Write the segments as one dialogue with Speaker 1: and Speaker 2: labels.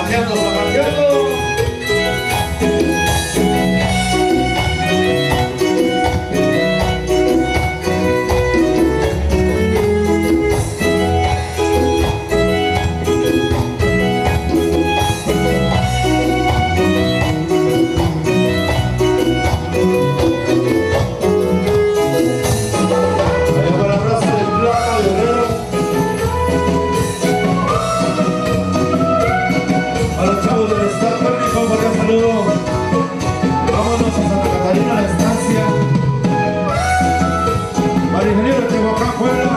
Speaker 1: zapateando, zapateando. Vámonos a Santa Catarina, la estancia. Para el ingeniero de Tehuacán, Puebla.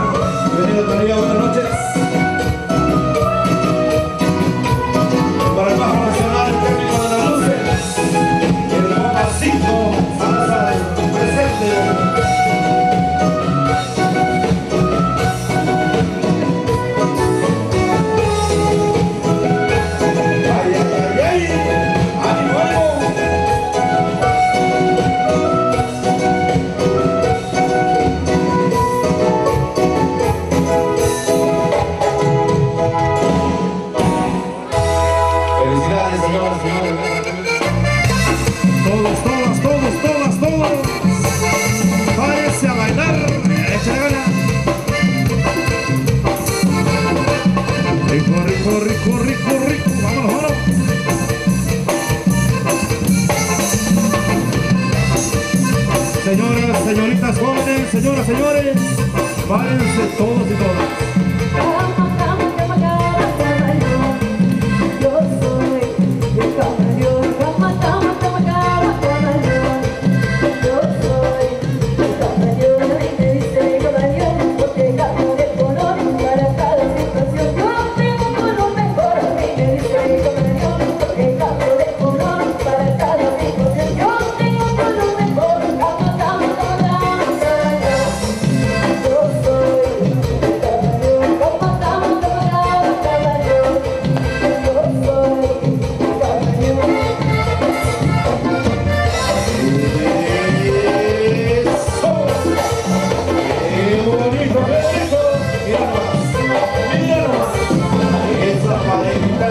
Speaker 1: Bienvenido, Talía, buenas noches. Para el bajo nacional, el técnico de las luces. El Bocacito, salsa presente. Todos. Váyanse a bailar. Échale gana. Rico. Vámonos. Señoras, señoritas jóvenes, señoras, señores, váyanse todos y todas. Mira nomás, esa pareja,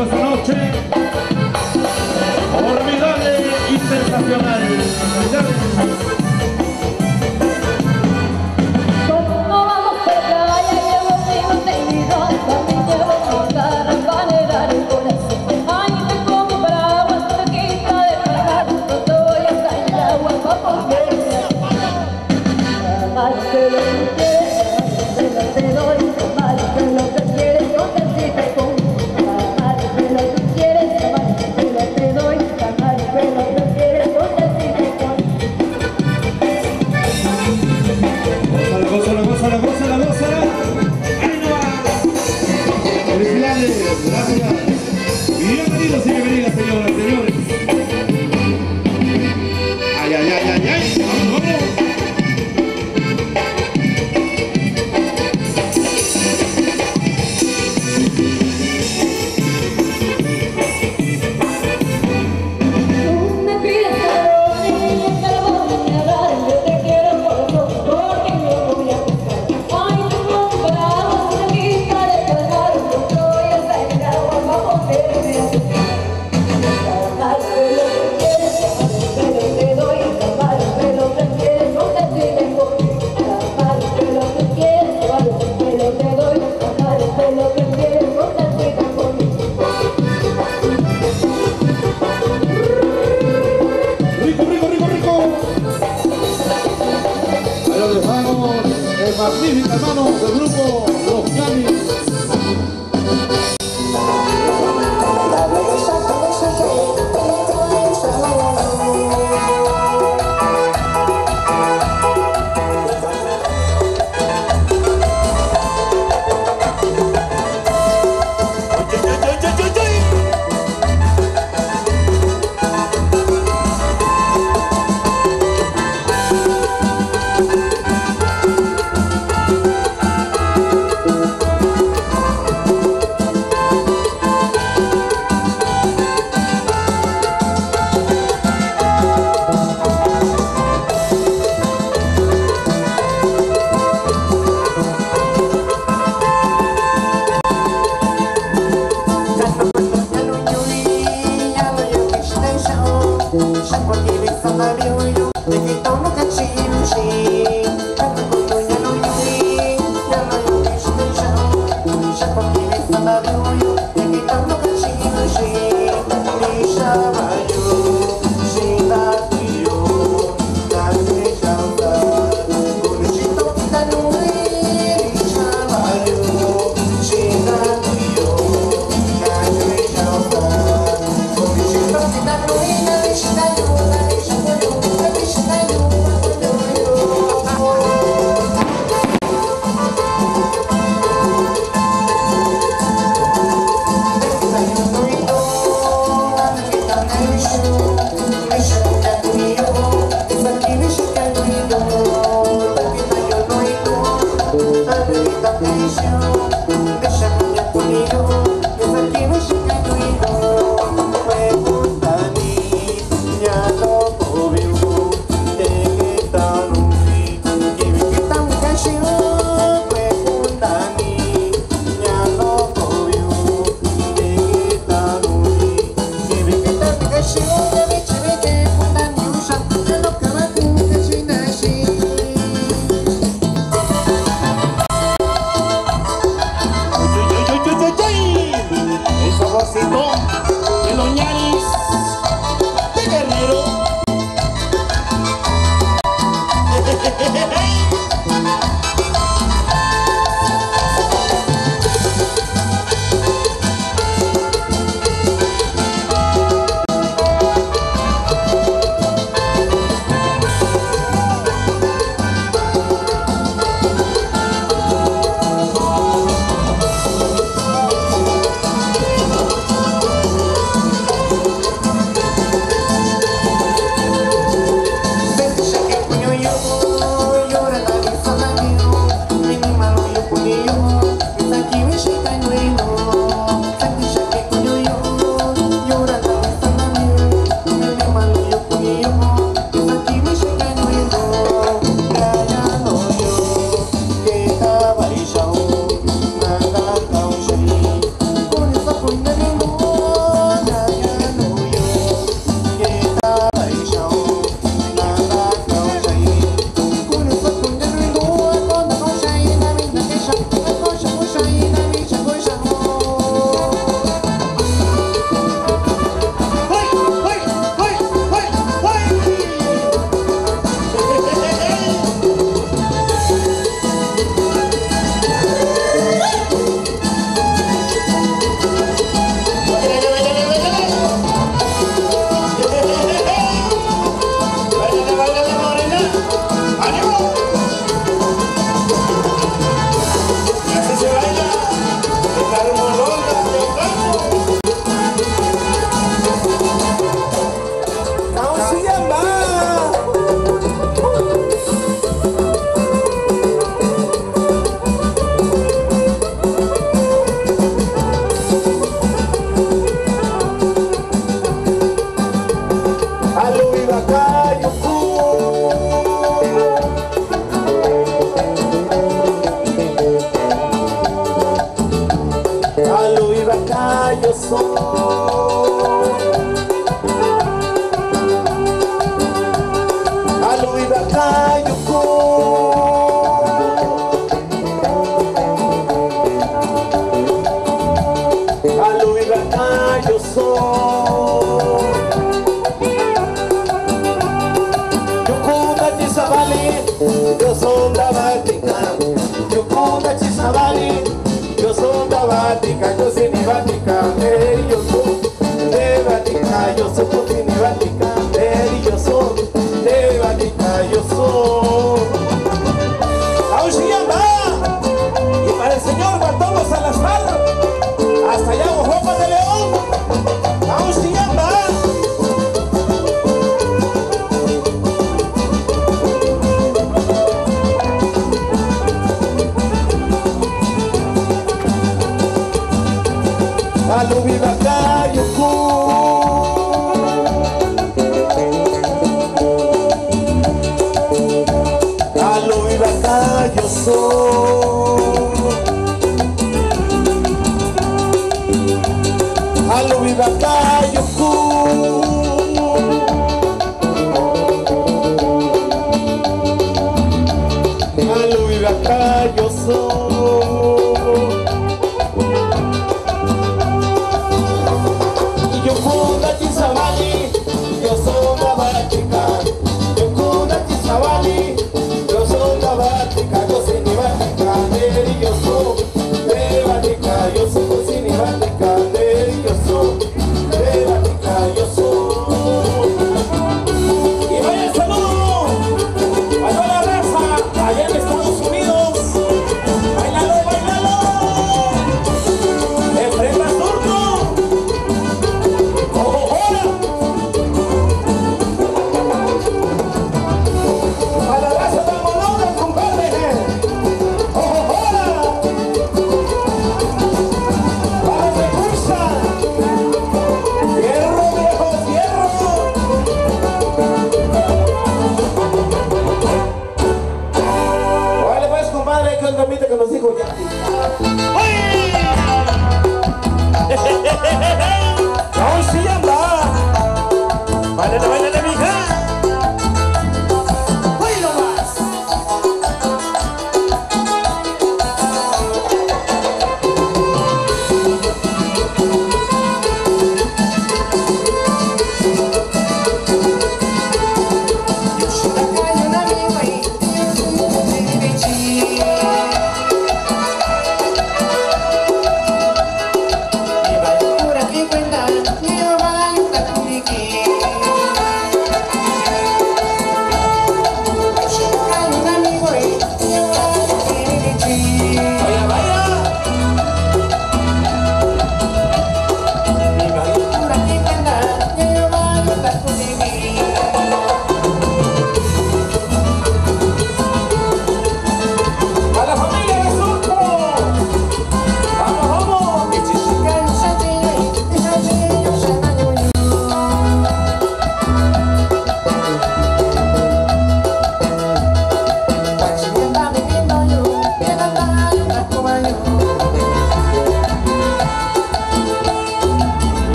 Speaker 1: rico esta noche. Formidable y sensacional.
Speaker 2: Magnífica hermano del grupo Los Canis.
Speaker 3: yo soy. Aluibaka yo soy. Aluibaka yo soy. Yukunda chisabali, yo soy la Vatica. Yukunda chisabali, yo soy la Vatica. Yo soy ni Vatica, yo soy de Vatica. Yo soy ni Vatica, yo soy de Vatica. Yo soy.
Speaker 1: ¡Auxilianda! Y para el señor Bartolo Salazar, hasta allá Ojopa de León. ¡Auxilianda!
Speaker 3: Aluibaka yo soy. Aluibaka yo soy. Aluibaka yo soy. Aluibaka yo soy. Yukunda chisabali, yo soy la Vatica. Yukunda chisabali, yo soy la Vatica. Yo soy ni Vatica, yo soy de Vatica. Yo soy ni Vatica, yo soy de Vatica.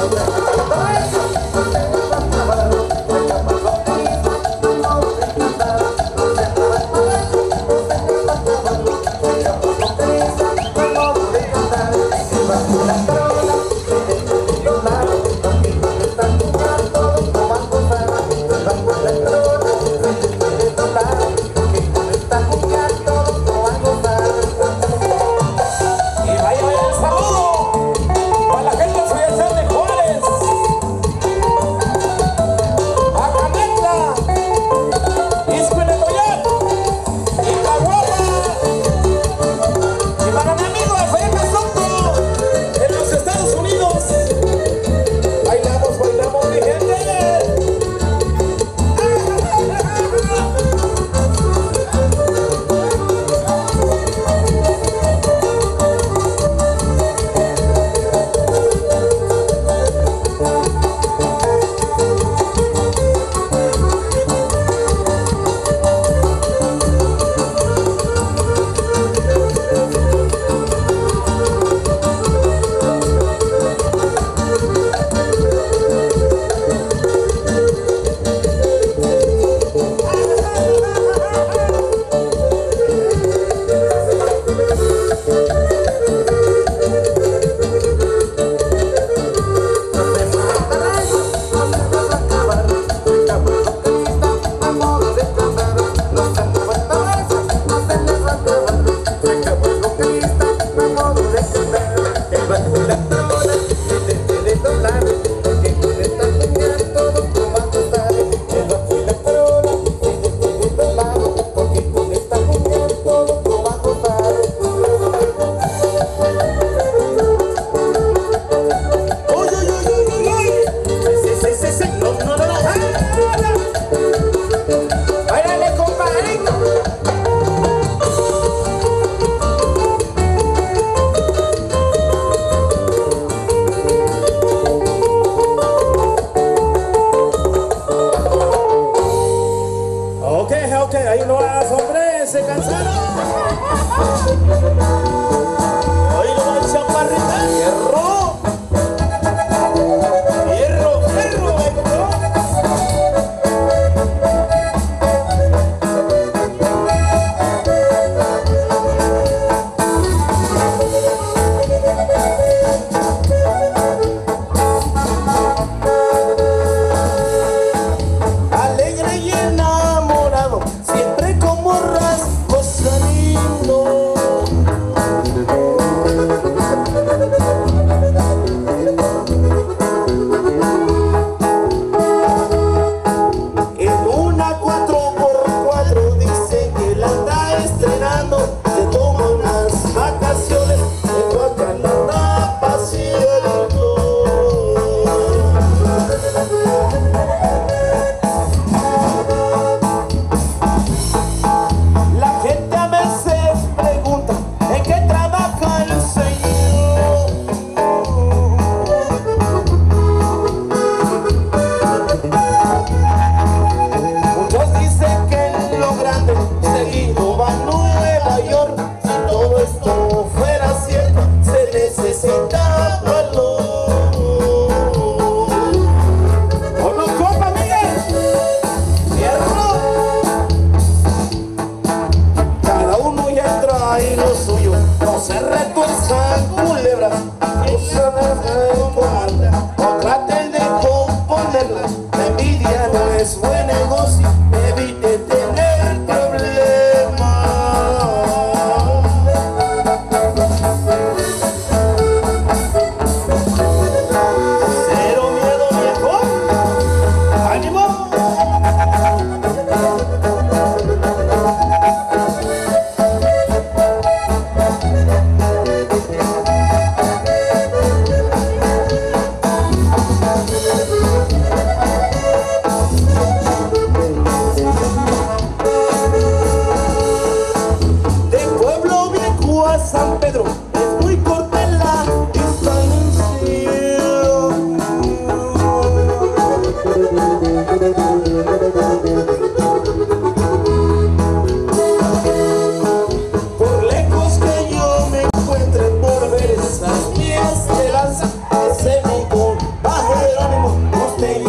Speaker 3: Y vaya el saludo para la gente de Ciudad de Juárez.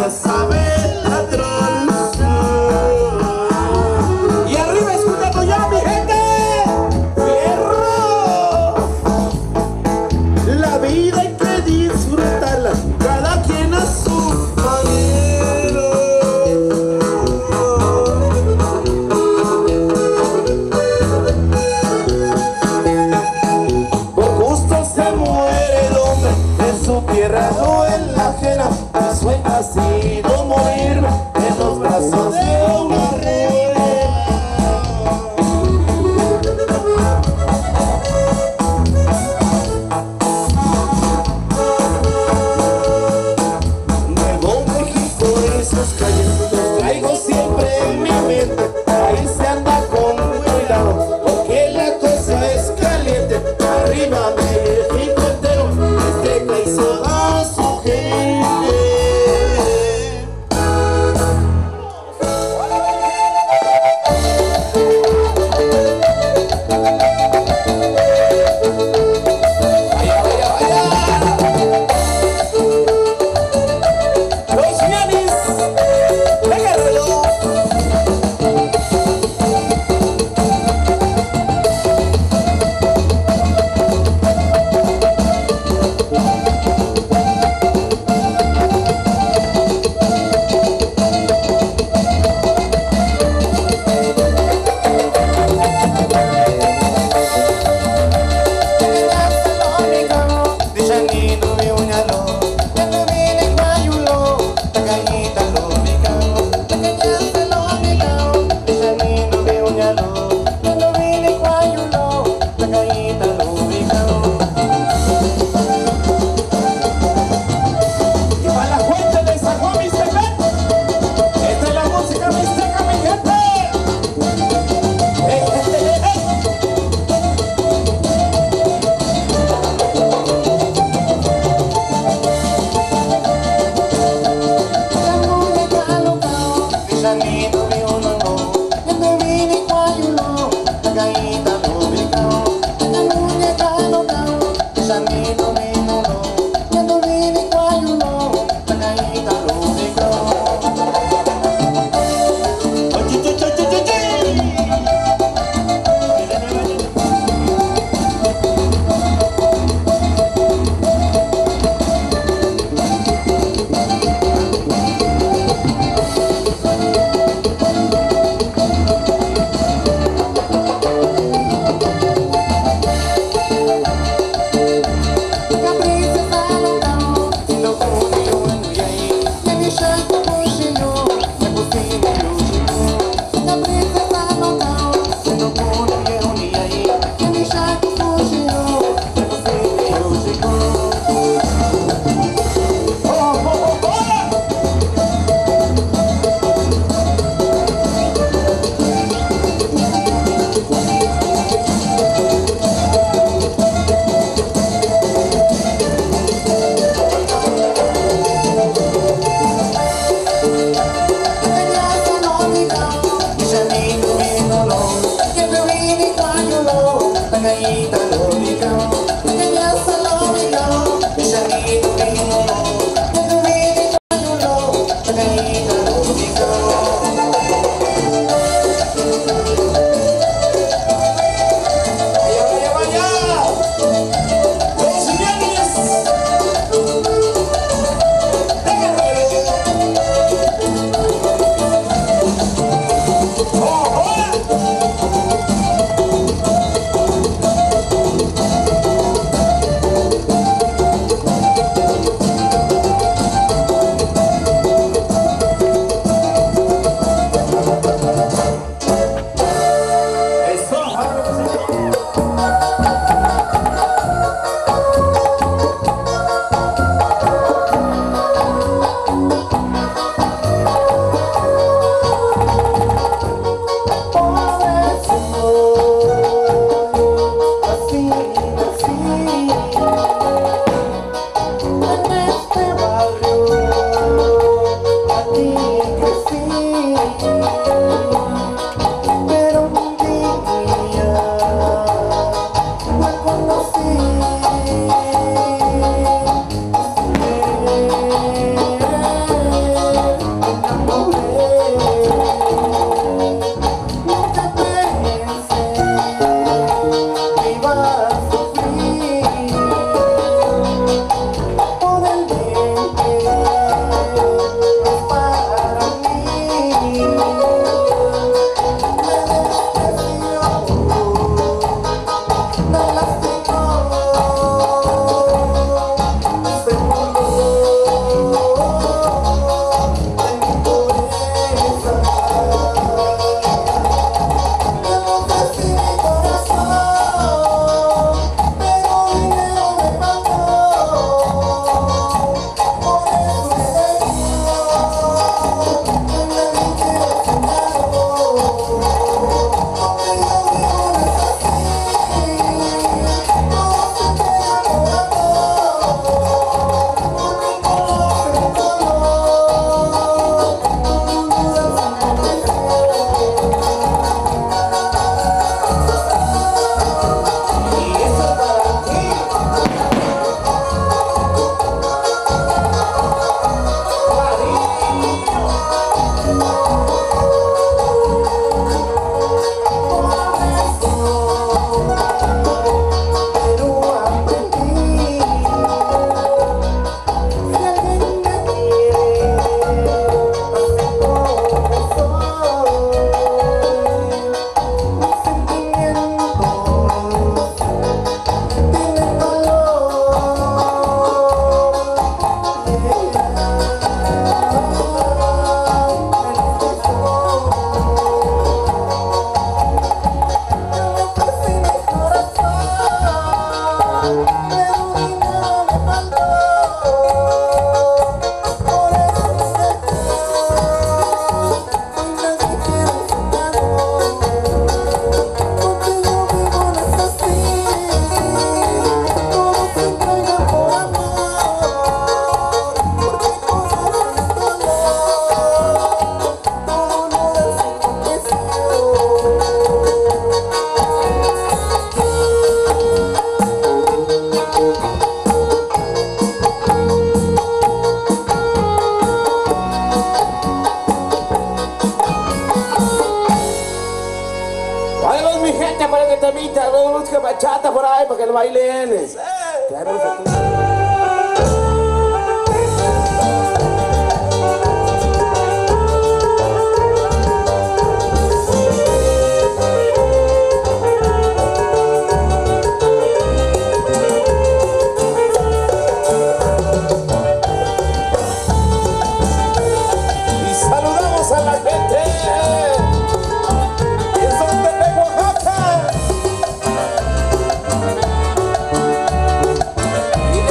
Speaker 3: ya sabe ladrón. Y arriba escuchando ya mi gente. ¡Fierro! La vida hay que disfrutarla, cada quien a su manera. Por gusto se muere el hombre, en su tierra no en la ajena. Mi sueño ha sido morirme en los brazos de una reina. Nuevo México y sus calles los traigo siempre en mi mente. Ahí se anda con cuidado porque la cosa es caliente. Arriba México entero, este hizo a su gente. temita, busca bachata por ahí para que lo bailen. Y saludamos a la gente. Y son de Oaxaca. Y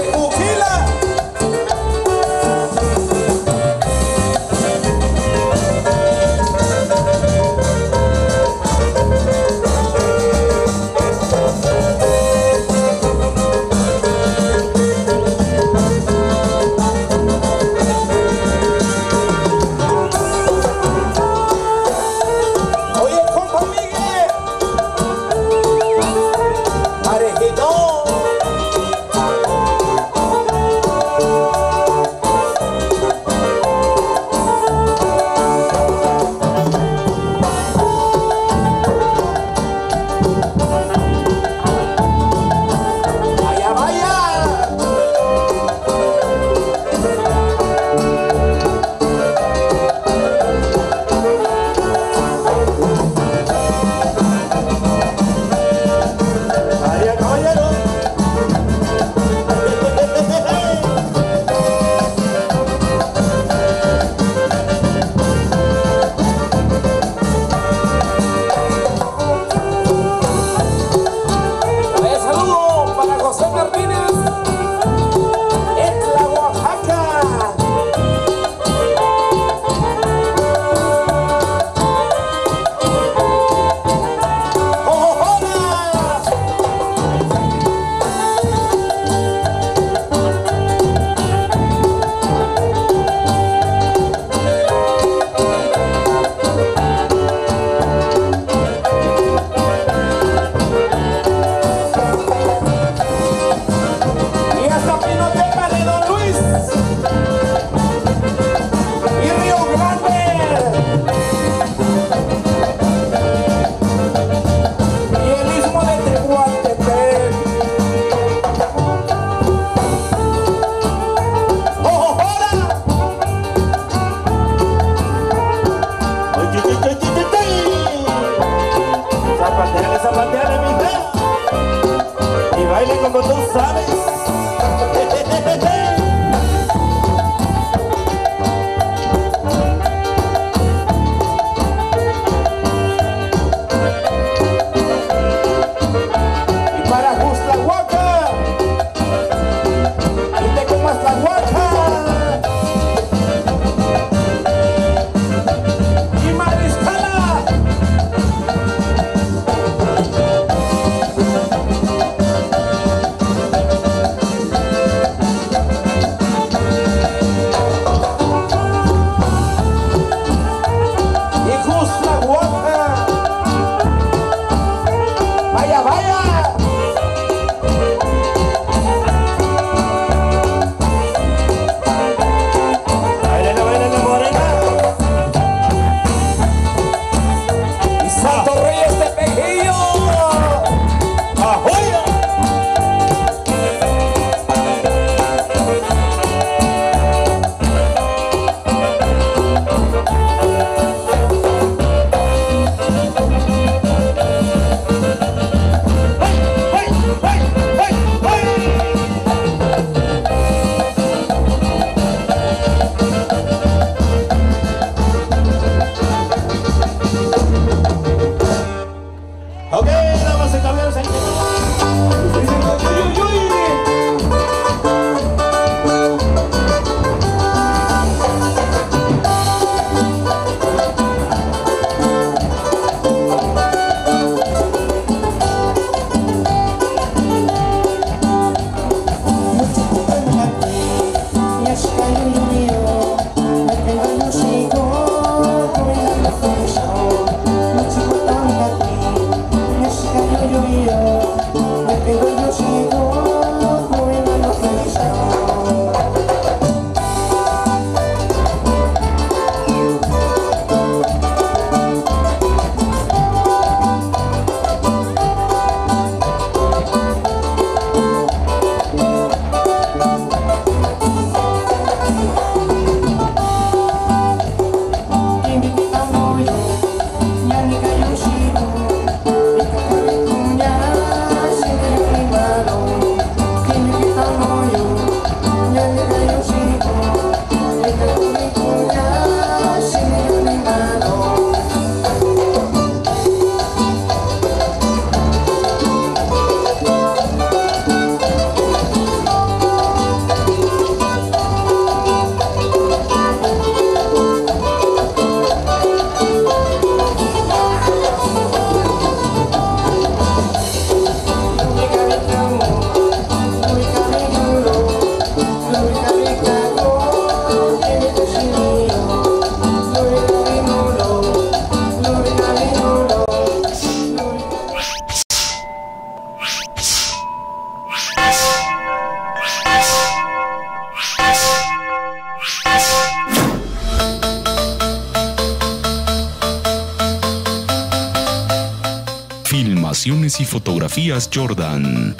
Speaker 4: Grabaciones y fotografías Jordan.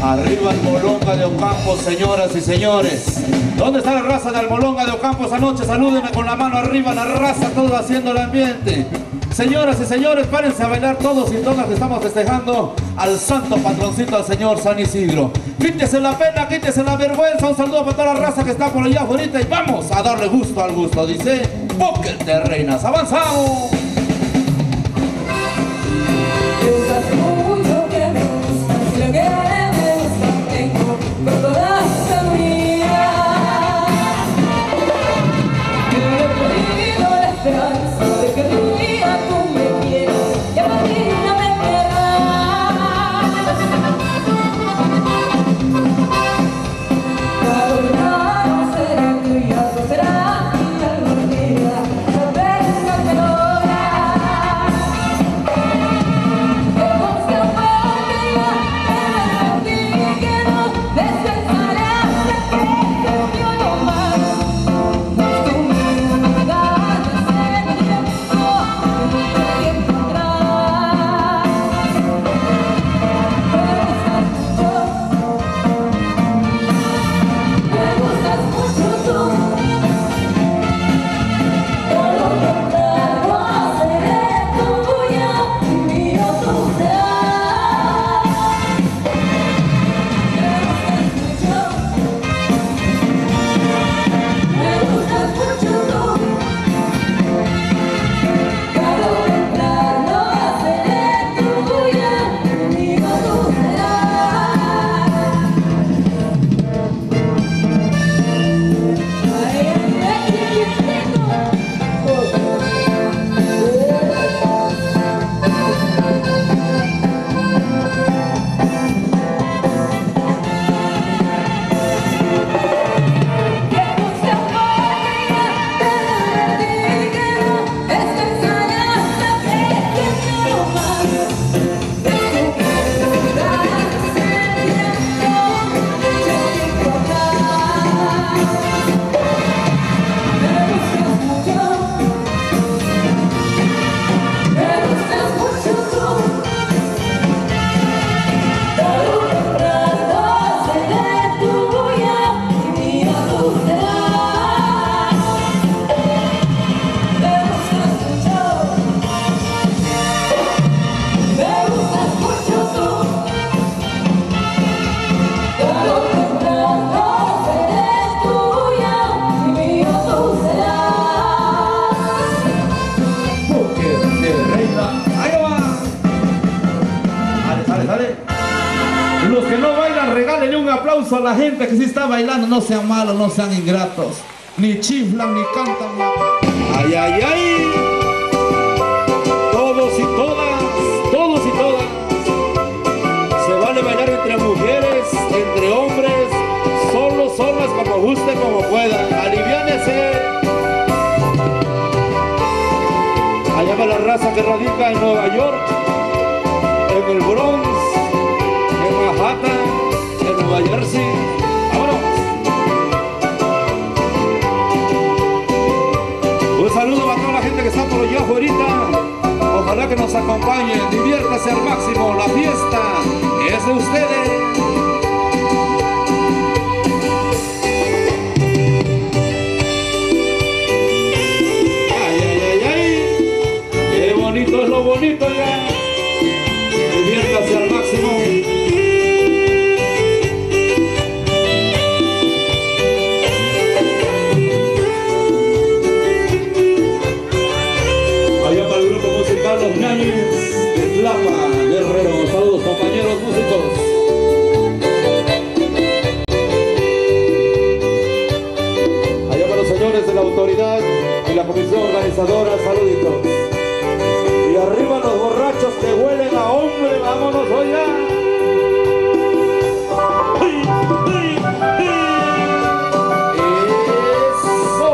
Speaker 1: Arriba Almolonga de Ocampo, señoras y señores. ¿Dónde está la raza de Almolonga de Ocampo esa noche? Salúdenme con la mano arriba, la raza, todos haciendo el ambiente. Señoras y señores, párense a bailar todos y todas que estamos festejando al santo patroncito, al señor San Isidro. Quítese la pena, quítese la vergüenza. Un saludo para toda la raza que está por allá afuera y vamos a darle gusto al gusto. Dice, Pocket de Reinas, avanzamos. Los que no bailan, regálenle un aplauso a la gente que sí está bailando. No sean malos, no sean ingratos. Ni chiflan, ni cantan. ¡Ay, ay, ay! Todos y todas, todos y todas. Se vale bailar entre mujeres, entre hombres, solos, solas, como guste, como puedan. Aliviánese. Allá va la raza que radica en Nueva York, en el Bronx, en Manhattan, en Nueva Jersey. ¡Vámonos! Un saludo para toda la gente que está por allá afuera. Ojalá que nos acompañen. Diviértase al máximo. La fiesta es de ustedes. Es lo bonito ya. Diviértase al máximo. Allá para el grupo musical Los Ñañes de Tlapa, Guerrero. Saludos, compañeros músicos. Allá para los señores de la autoridad y la comisión organizadora, saluditos. Y arriba los borrachos que huelen a hombre, vámonos allá. ¡Ay, ay, ay! ¡Eso!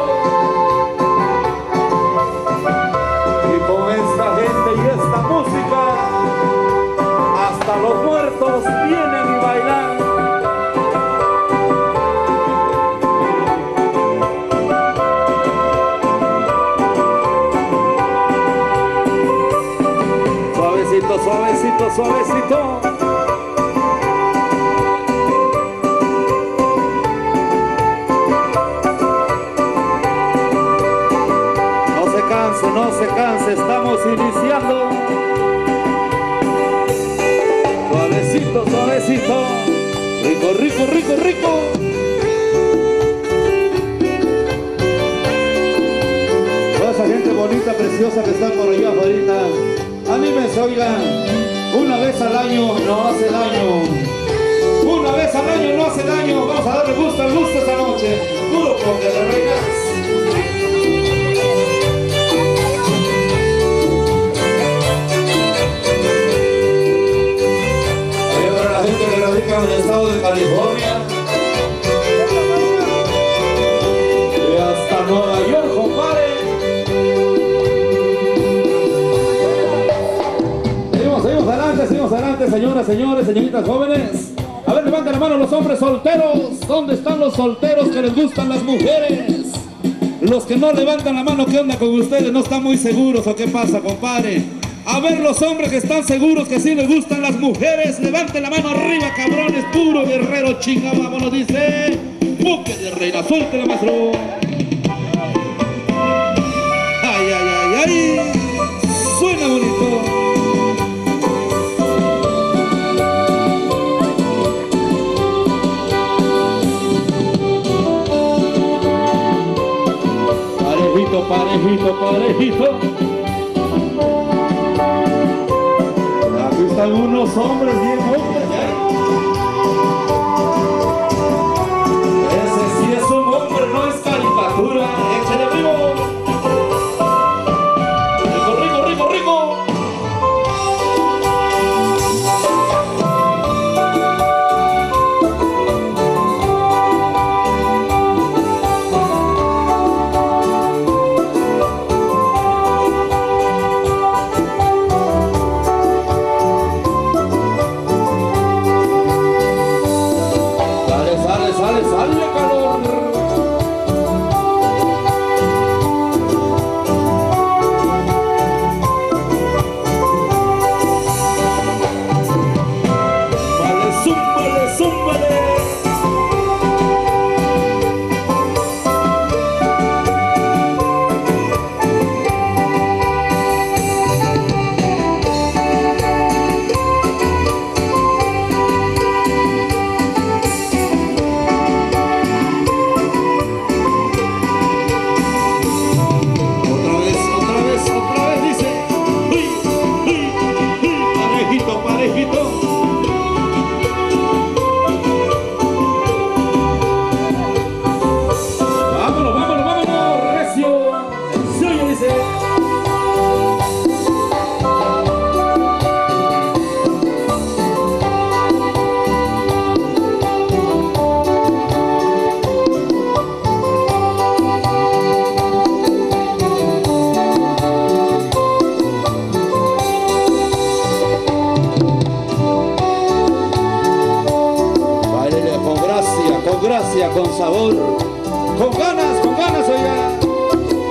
Speaker 1: Suavecito, suavecito, suavecito. No se canse, estamos iniciando. Suavecito, suavecito. Rico, rico, rico, rico.
Speaker 2: Toda esa gente bonita, preciosa que está por allá ahorita, anímense, oigan. Una vez al año no hace daño. Una vez al año no hace daño. Vamos a darle gusto al gusto esta noche. Puro porque de reinas.
Speaker 1: En el estado de California y hasta Nueva York, compadre.
Speaker 2: Seguimos adelante, señoras, señores, señoritas jóvenes. A ver, levanten la mano los hombres solteros. ¿Dónde están los solteros que les gustan las mujeres? Los que no levantan la mano, ¿qué onda con ustedes? ¿No están muy seguros o qué pasa, compadre? A ver, los hombres que están seguros que sí les gustan las mujeres, levanten la mano arriba, cabrones, puro guerrero, chinga, vámonos, dice. Buque de reina, suéltela, maestro. Ay, ay, ay, ay. Suena bonito. Parejito, parejito, parejito. Aquí están unos hombres bien hombres.
Speaker 1: Ese sí es un hombre, no es caricatura. Échale vivo. Rico, rico, rico, rico.
Speaker 2: Sale calor.
Speaker 1: Vale, zúmbale, zúmbale.
Speaker 2: Gracia, con sabor, con ganas, oiga.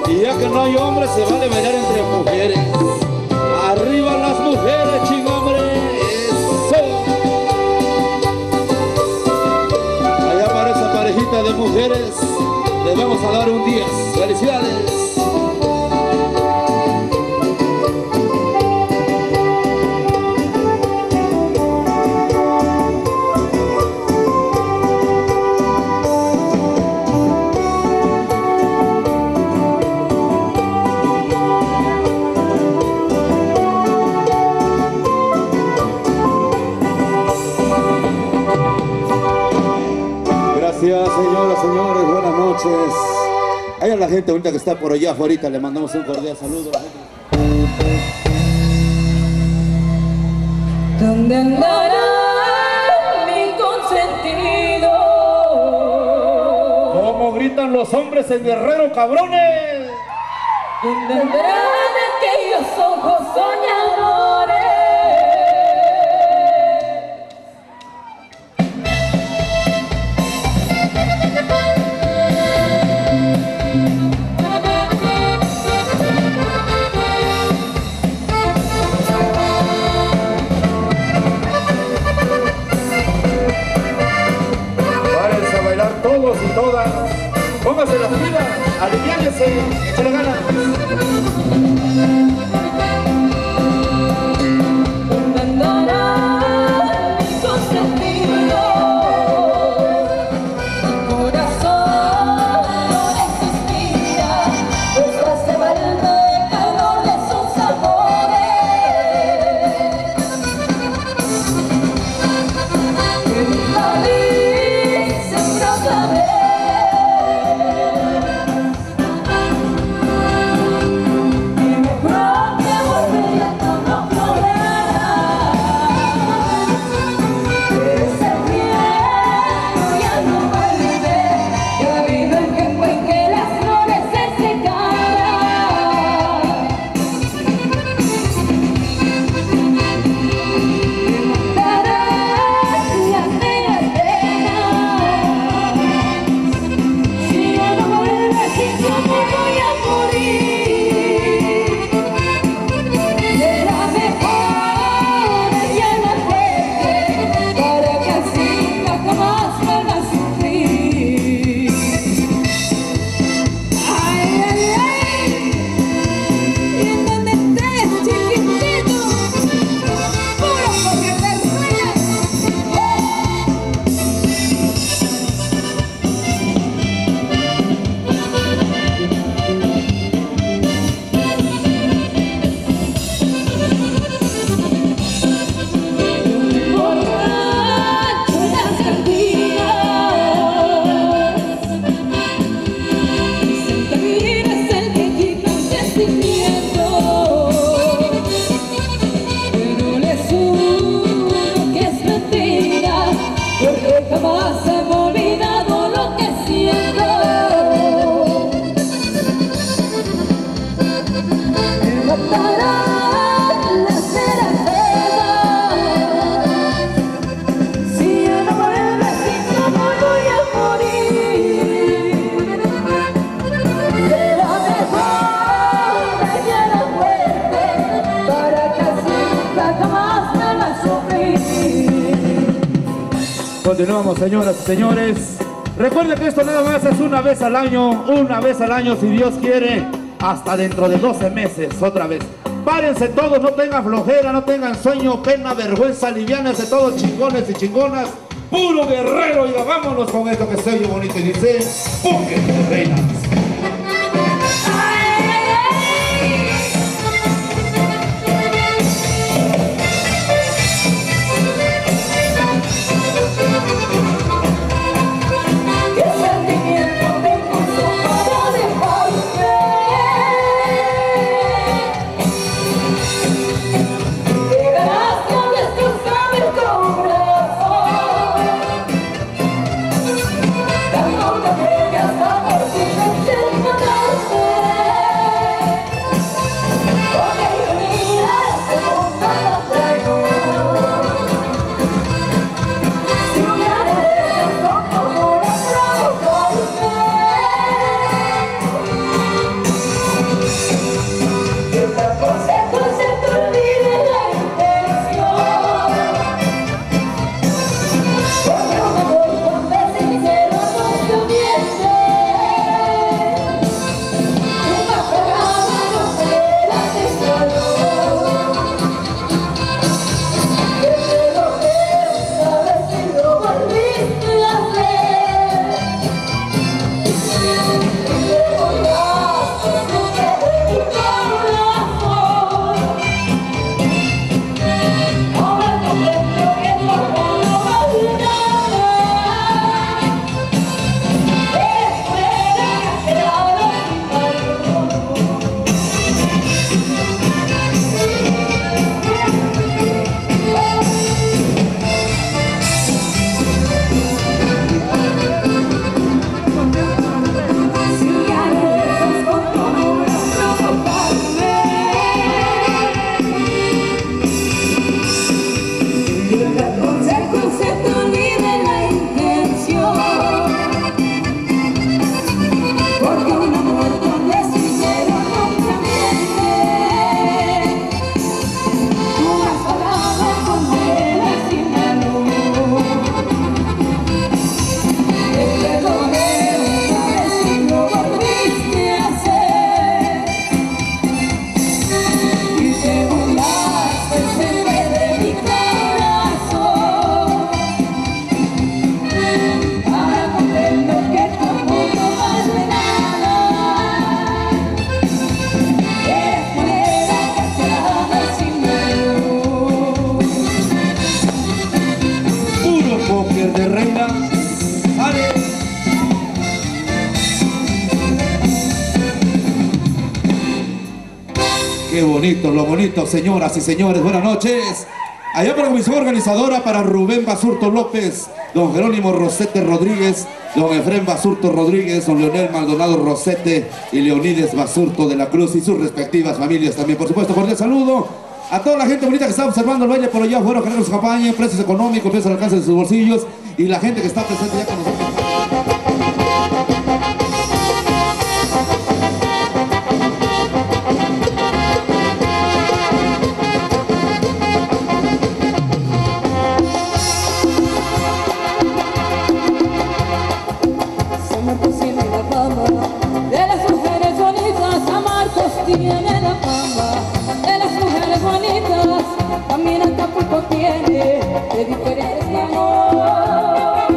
Speaker 2: Y ya que no hay hombres, se vale bailar entre mujeres. Arriba las mujeres, chingombre. Eso. Allá para esa parejita de mujeres, les vamos a dar un 10. Felicidades. Gracias, señoras, señores, buenas noches. Hay a la gente ahorita que está por allá afuera, le mandamos un cordial saludo.
Speaker 5: ¿Dónde andará mi consentido?
Speaker 2: ¿Cómo gritan los hombres en Guerrero, cabrones?
Speaker 5: ¿Dónde andarán aquellos ojos soñadores?
Speaker 1: todas. Póngase las pilas, aliviánese, échale ganas. Continuamos, señoras y señores. Recuerden que esto nada más es una vez al año, si Dios quiere, hasta dentro de 12 meses, otra vez. Párense todos, no tengan flojera, no tengan sueño, pena, vergüenza, aliviánense todos, chingones y chingonas. Puro guerrero, y vámonos con esto que se oye bonito y dice, ¡Pónganse de reinas!
Speaker 5: Hasta por
Speaker 2: bonito, lo bonito, señoras y señores, buenas noches. Allá para la comisión organizadora, para Rubén Basurto López, don Jerónimo Rosete Rodríguez, don Efrén Basurto Rodríguez, don Leonel Maldonado Rosete y Leonides Basurto de la Cruz y sus respectivas familias también. Por supuesto, cordial saludo a toda la gente bonita que está observando el baile por allá afuera, que nos acompañe, precios económicos, precios al alcance de sus bolsillos y la gente que está presente ya con nosotros.
Speaker 5: Tiene la fama de las mujeres bonitas, también Acapulco tiene de diferente amor.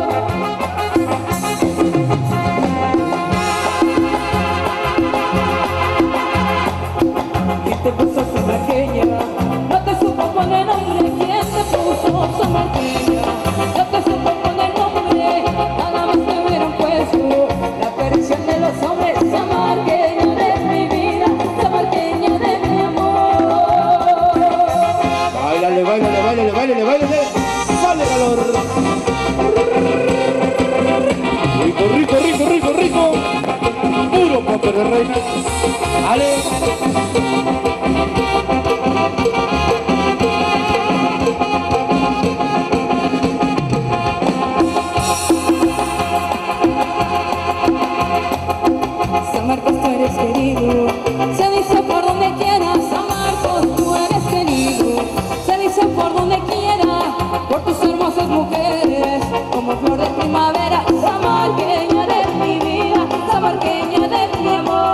Speaker 5: ¿Qué te puso Samarqueña? No te supo poner nombre. ¿Quién te puso Samarqueña? No te supo poner nombre. Nada más te hubieran puesto la perdición de los hombres. Samarqueña de mi vida, samarqueña de mi amor.
Speaker 2: Báilale, báilale, báilale, báilale, báilale. Sale calor. Rico, rico, rico, rico, rico. Puro papel de reina. Ale.
Speaker 5: San Marcos, tú eres querido, se dice por donde quiera. San Marcos, tú eres querido, se dice por donde quiera, por tus hermosas mujeres, como flor de primavera. Samarqueña de mi vida, samarqueña de mi amor.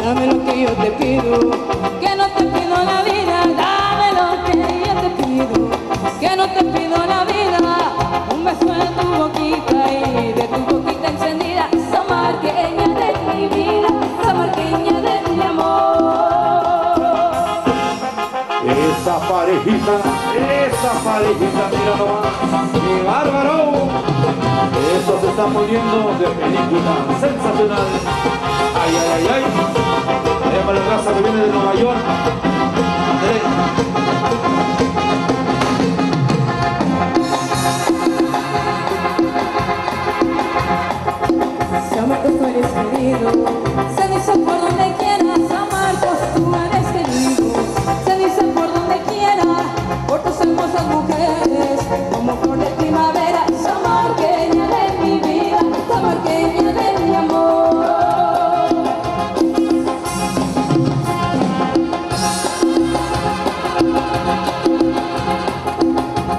Speaker 5: Dame lo que yo te pido, que no te pido la vida. Dame lo que yo te pido, que no te pido la vida. Un beso en tu boquita y de tu boquita encendida. Samarqueña de mi vida, samarqueña de mi amor.
Speaker 2: Esa parejita, mira nomás. ¡Qué bárbaro! Esto se está poniendo de película sensacional. Ay, ay, ay, ay. Allá para la raza que viene de Nueva York.
Speaker 5: San Marcos, tú eres querido, se dice por donde quiera. San Marcos, tú eres querido, se dice por donde quiera, por tus hermosas mujeres, como flor de primavera. Samarqueña de mi vida, samarqueña de mi amor.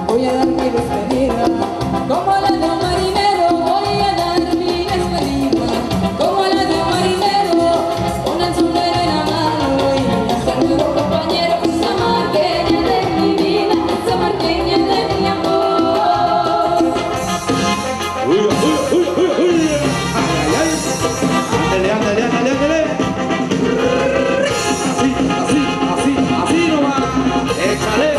Speaker 5: Voy a dar mi despedida, como la de un marinero. Voy a dar mi despedida, como la de un marinero, con el sombrero en la mano y a ser nuevo compañero. Samarqueña de mi vida, samarqueña de mi amor.
Speaker 2: ¡Uy, uy, uy, uy, uy! ¡Ay, ay, ay! ¡Ándale, ándale, ándale, ándale! Así, así, así, así nomás. ¡Échale!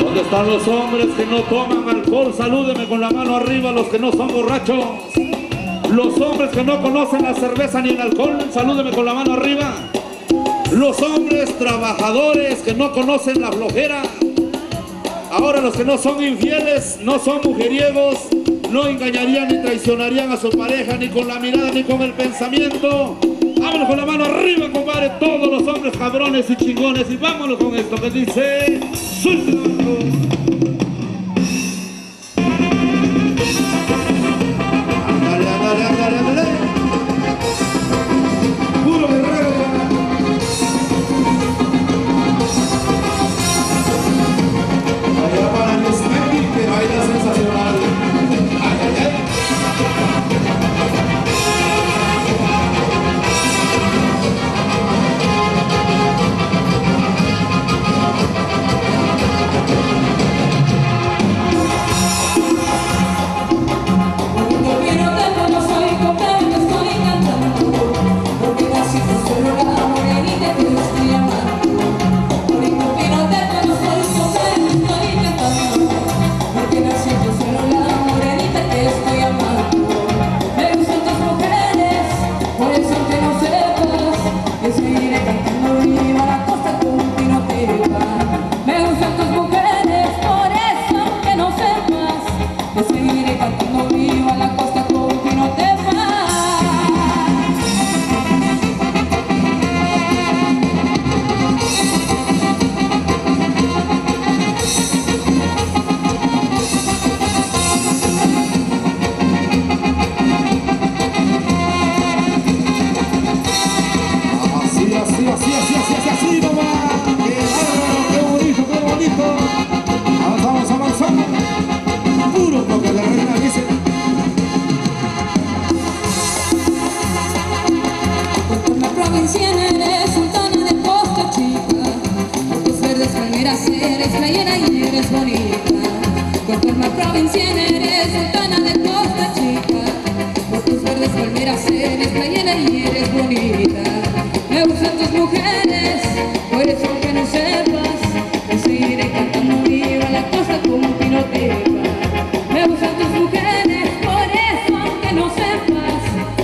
Speaker 2: ¿Dónde están los hombres que no toman alcohol? Salúdeme con la mano arriba los que no son borrachos. Los hombres que no conocen la cerveza ni el alcohol, salúdeme con la mano arriba. Los hombres trabajadores que no conocen la flojera. Ahora los que no son infieles, no son mujeriegos, no engañarían ni traicionarían a su pareja ni con la mirada ni con el pensamiento. Vámonos con la mano arriba, compadre, todos los hombres cabrones y chingones. Y vámonos con esto que dice... ¡Suéltalo! Ándale, ándale, ándale, ándale. Puro guerrero. Allá para el Smacky, que baila sensacional. Ay, ay, ay.
Speaker 5: te seguiré cantando viva la costa con que no te vas.
Speaker 2: Así nomás. Qué bárbaro, qué bonito, qué bonito. Avanzamos, avanzamos. Puro lo que la reina dice.
Speaker 5: Por la provinciana eres sultana de Costa Chica, por tus verdes palmeras eres playera y eres bonita. Por la provinciana eres sultana de Costa Chica, por tus verdes palmeras eres playera y eres bonita. Me gustan tus mujeres, por eso aunque no sepas, te seguiré cantando viva la costa como pino te va. Me gustan tus mujeres, por eso aunque no sepas,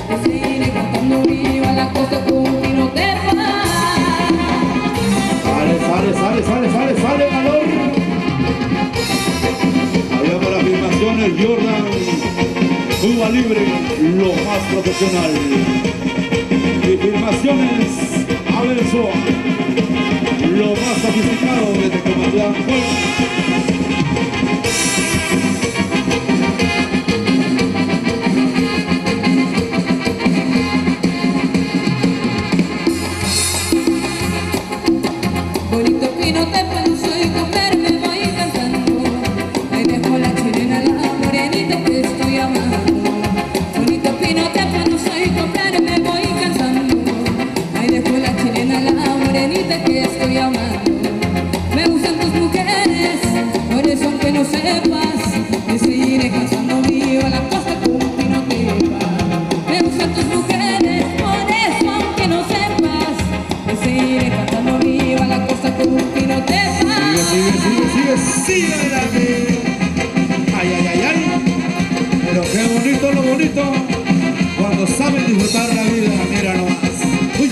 Speaker 5: te seguiré cantando viva la costa como pino te va.
Speaker 2: Sale, calor. Allá para afirmaciones, Jordan, Cuba Libre, lo más profesional. Afirmaciones, Abenzo, lo más sofisticado desde que Matlán fue.
Speaker 5: Bonito pino te paluso y con verme voy cantando. Ahí dejo la chilena, la morenita que estoy amando. Bonito pino te paluso y con verme voy cantando. Ahí dejo la chilena, la morenita que estoy amando. Me gustan tus mujeres, por eso aunque no sepas, te seguiré cantando viva la costa con un pino te va. Me gustan tus mujeres, por eso aunque no sepas, te seguiré cantando viva la costa con un pino te va.
Speaker 2: Sigue adelante. Ay. Pero qué bonito lo bonito cuando saben disfrutar la vida, mira nomás. Uy.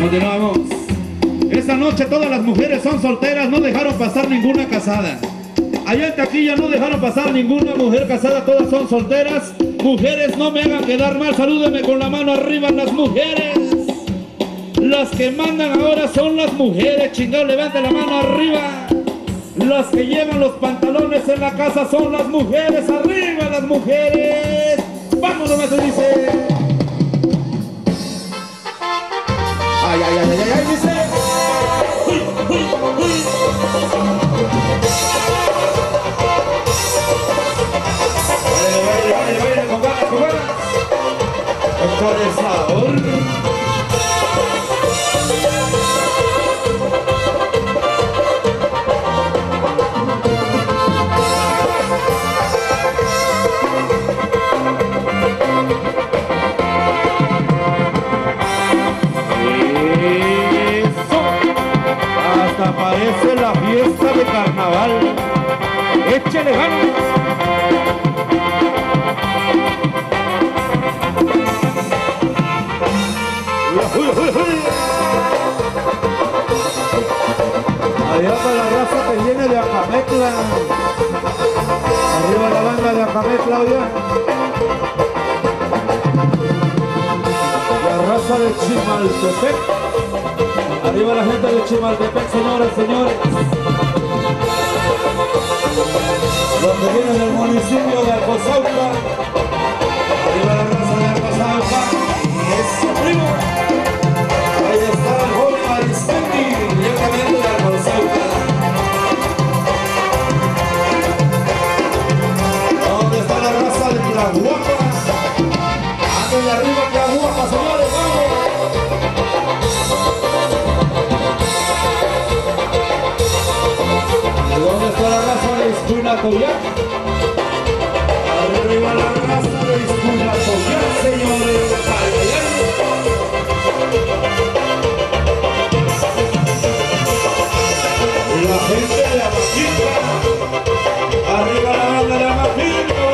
Speaker 2: Continuamos. Esta noche todas las mujeres son solteras, no dejaron pasar ninguna casada. Allá en taquilla no dejaron pasar ninguna mujer casada, todas son solteras. Mujeres, no me hagan quedar mal, salúdenme con la mano arriba las mujeres. Las que mandan ahora son las mujeres, chingado, levanten la mano arriba. Las que llevan los pantalones en la casa son las mujeres, arriba las mujeres. Vámonos, me se dice. Ay, dice. Baile, con ganas. Con el sabor. Hasta parece la fiesta de carnaval. Échale ganas. Allá para la raza que viene de Acametla. Arriba la banda de Acametla, oye. La raza de Chimaltepec. Arriba la gente de Chimaltepec, señoras, señores. Los que vienen del municipio de Alcozauca. Arriba la raza de Alcozauca. Y es su primo. Ahí está el joven Aristendi, directamente de Alcozauca. ¿Dónde está la raza de Tlahuaca? Anden arriba Tlahuaca, señores, vamos. ¿Dónde está la raza de Iscuinatoyac? Arriba la raza de Iscuinatoyac, señores. La gente de Amaquita. Arriba la banda de Amaquita,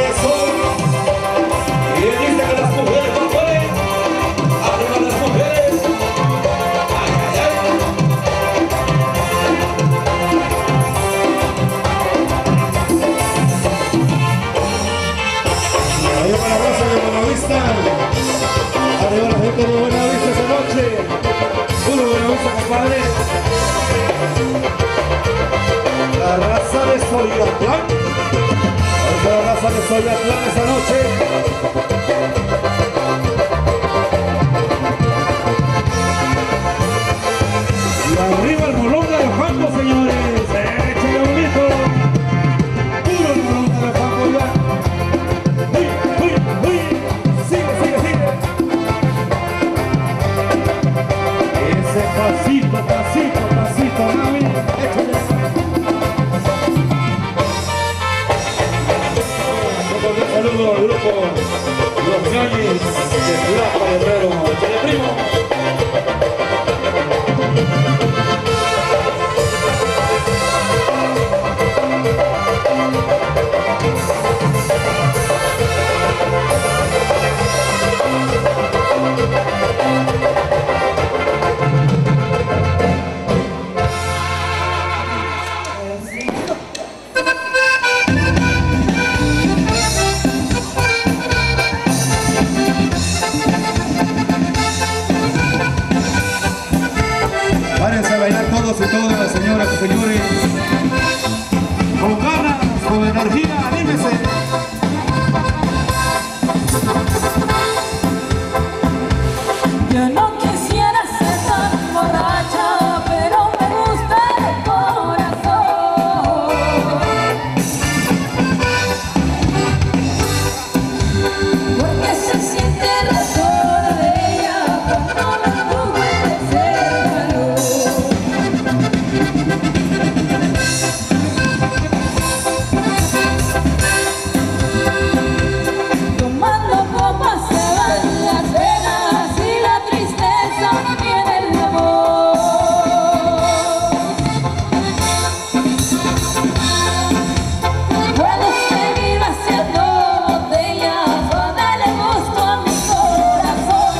Speaker 2: eso. Arriba la raza de Buenavista. Arriba la gente de Buenavista esa noche. Uno de Buenavista, compadre. La raza de Soyatlán. La raza de Soyatlán esa noche. Y arriba el Molonga de Ocampo, señores. Échale bonito. Puro el Molonga de Ocampo ya. Uy, uy, uy. Sigue, sigue, sigue. Ese pasito, pasito, pasito, mami. Échale. Un saludo al grupo Los Ñoñis de Tlapa Guerrero. Échale, primo. Váyanse a bailar todos y todas, señoras y señores. Con ganas, con energía, anímese.
Speaker 5: Yo no quisiera ser tan borracha, pero me gusta el corazón. Porque se siente el rostro de ella cuando me empujo en el cercano. Tomando copas se van las penas y la tristeza viene el amor. Puedo seguir haciendo botellas para darle gusto a mi corazón.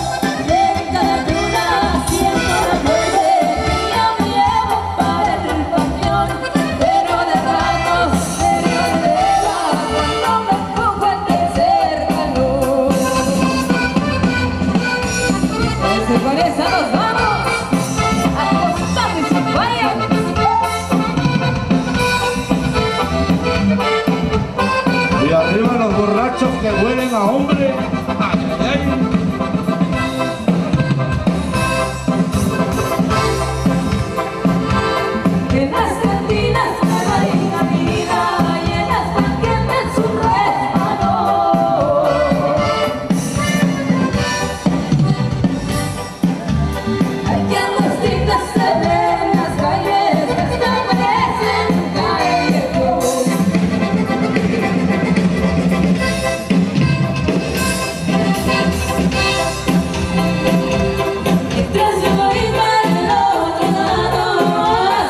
Speaker 5: De cada luna siento la muerte que yo me llevo para el panteón. Pero de rato se me olvida cuando me empujo en el cercano. Si por eso nos vamos a acostar y sin falla.
Speaker 2: Y arriba los borrachos que huelen a hombre. Ay, ay, ay.
Speaker 5: En las cantinas me baila mi vida y en las banquetas su resbalón. Aquí en las tiendas se ven las calles que hasta parecen callejones. Mientras yo voy para el otro lado,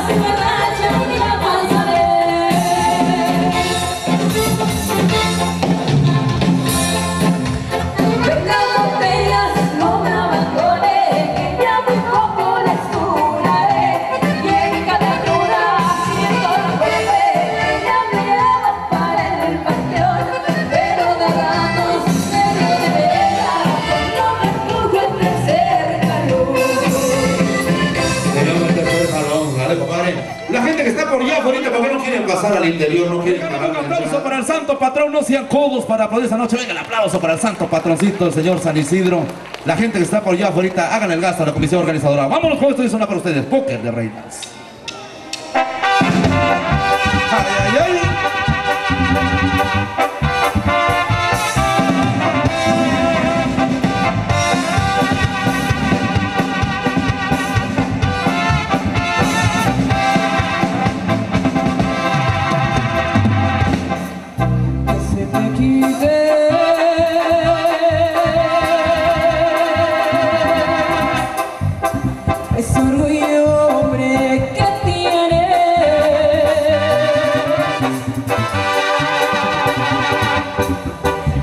Speaker 5: si me rachan ya pasaré. Venga botellas, no me abandone, que ya muy poco les duraré. Y en cada luna siento la muerte, que ya me lleva para el panteón. Pero de ratos me dio de vera, cuando me empujo entre el cercano.
Speaker 1: Tenemos que hacer jalón, dale, compadre. La gente que está por allá afuera, porque no quieren pasar al interior, no quieren pagar
Speaker 2: Un
Speaker 1: la
Speaker 2: aplauso
Speaker 1: entrada.
Speaker 2: para el santo patrón, no sean codos para aplaudir esta noche. Venga el aplauso para el santo patroncito, el señor San Isidro. La gente que está por allá afuera, hagan el gasto a la comisión organizadora. Vámonos con esto, es una para ustedes, Póker de Reinas. Ay, ay, ay.
Speaker 5: Que se me quite ese orgullo, hombre, que tiene.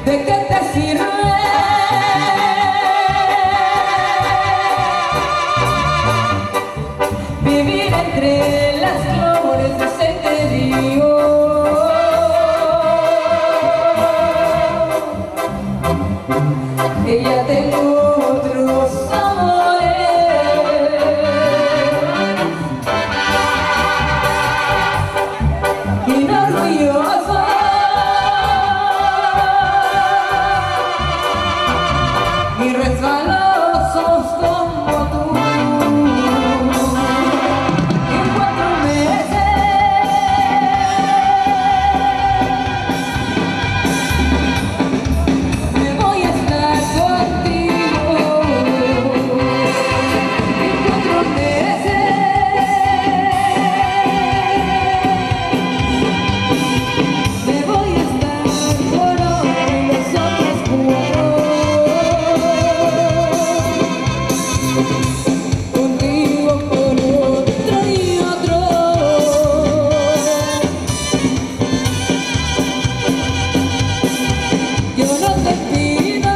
Speaker 5: ¿De qué te sirve vivir entre las flores de ese te digo? que ya tengo otros amores. Y no orgullosa, ni resbalosos como tú. En 4 meses me voy a estar contigo. En 4 meses me voy a estar con los otros 4. Contigo, con otro y otro. Yo no te pido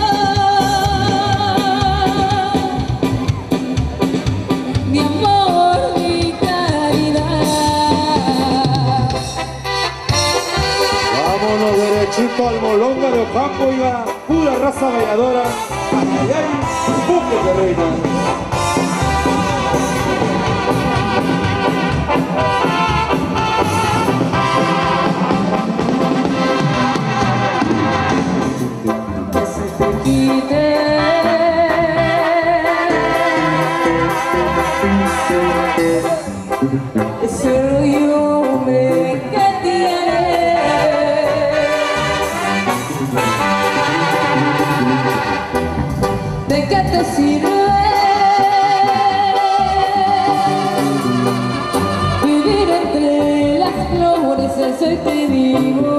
Speaker 5: mi amor, mi caridad.
Speaker 2: Vámonos derechito al Molonga de Ocampo, iba pura raza bailadora. Allá hay buques de reina.
Speaker 5: Que se te quite ese rollo, hombre, que tienes. ¿De qué te sirve vivir entre las flores? Eso te digo,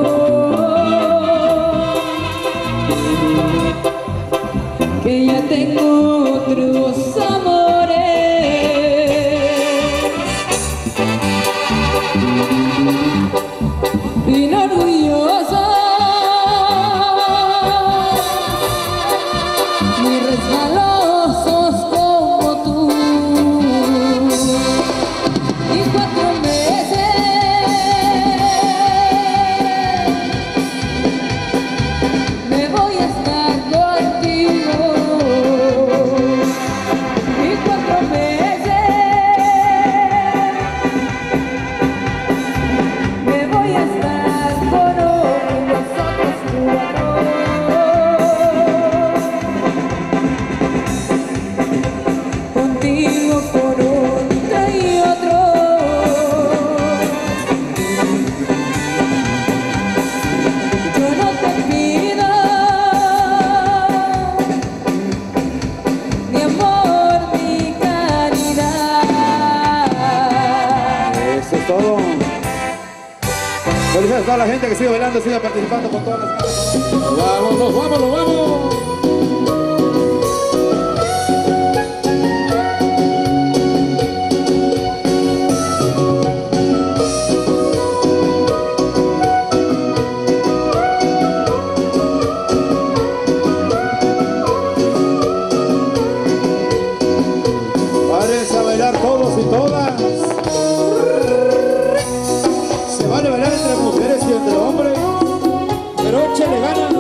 Speaker 5: que ya tengo otros amores. Y no orgullosa, ni resbalosos como tú. Y 4 meses me voy a estar contigo. Y 4 meses me voy a estar con los otros 4. Contigo, con otro y otro. Yo no te pido mi amor, mi caridad.
Speaker 2: Eso es todo. Felicidades a toda la gente que sigue bailando, sigue participando con todas las ganas. Vámonos, vámonos, vámonos. Párense a bailar todos y todas. Se vale bailar entre mujeres y entre hombres, pero échale ganas.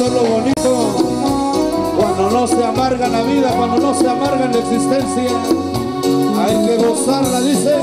Speaker 2: Esto es lo bonito, cuando no se amarga la vida, cuando no se amarga la existencia, hay que gozarla, dice.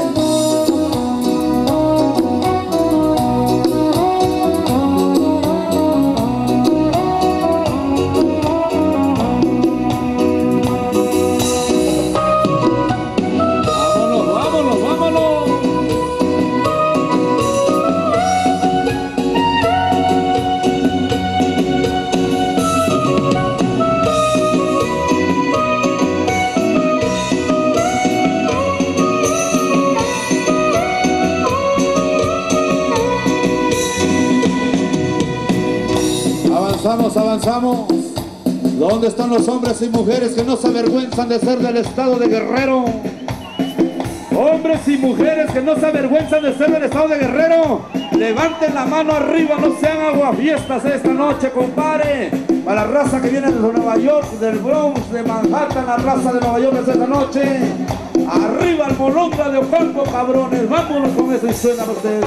Speaker 2: Avanzamos. ¿Dónde están los hombres y mujeres que no se avergüenzan de ser del estado de Guerrero? Hombres y mujeres que no se avergüenzan de ser del estado de Guerrero, levanten la mano arriba, no sean aguafiestas esta noche, compadre. Para la raza que viene de Nueva York, del Bronx, de Manhattan, la raza de Nueva York es esta noche. Arriba el Molonga de Ocampo, cabrones. Vámonos con eso y suenan ustedes.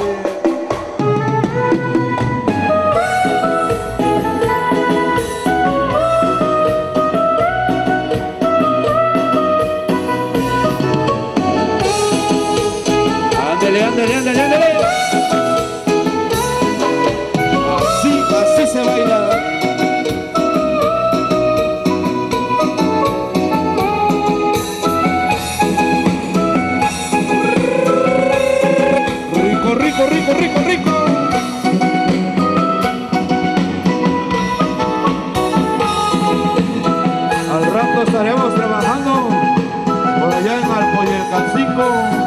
Speaker 2: Ándale. Así se baila. Rico. Al rato estaremos trabajando por allá en Alpo y el Calcinco.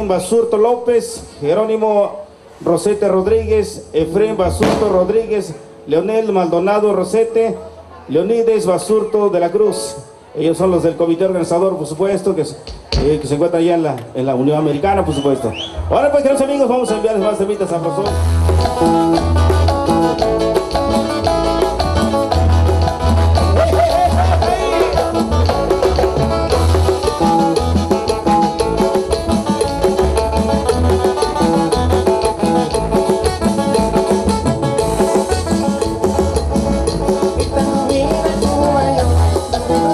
Speaker 3: Basurto López, Jerónimo Rosete Rodríguez, Efrén Basurto Rodríguez, Leonel Maldonado Rosete, Leonides Basurto de la Cruz. Ellos son los del comité organizador, por supuesto, que se encuentran allá en la Unión Americana, por supuesto. Ahora pues, queridos amigos, vamos a enviarles más temitas a Rosón.
Speaker 6: Mas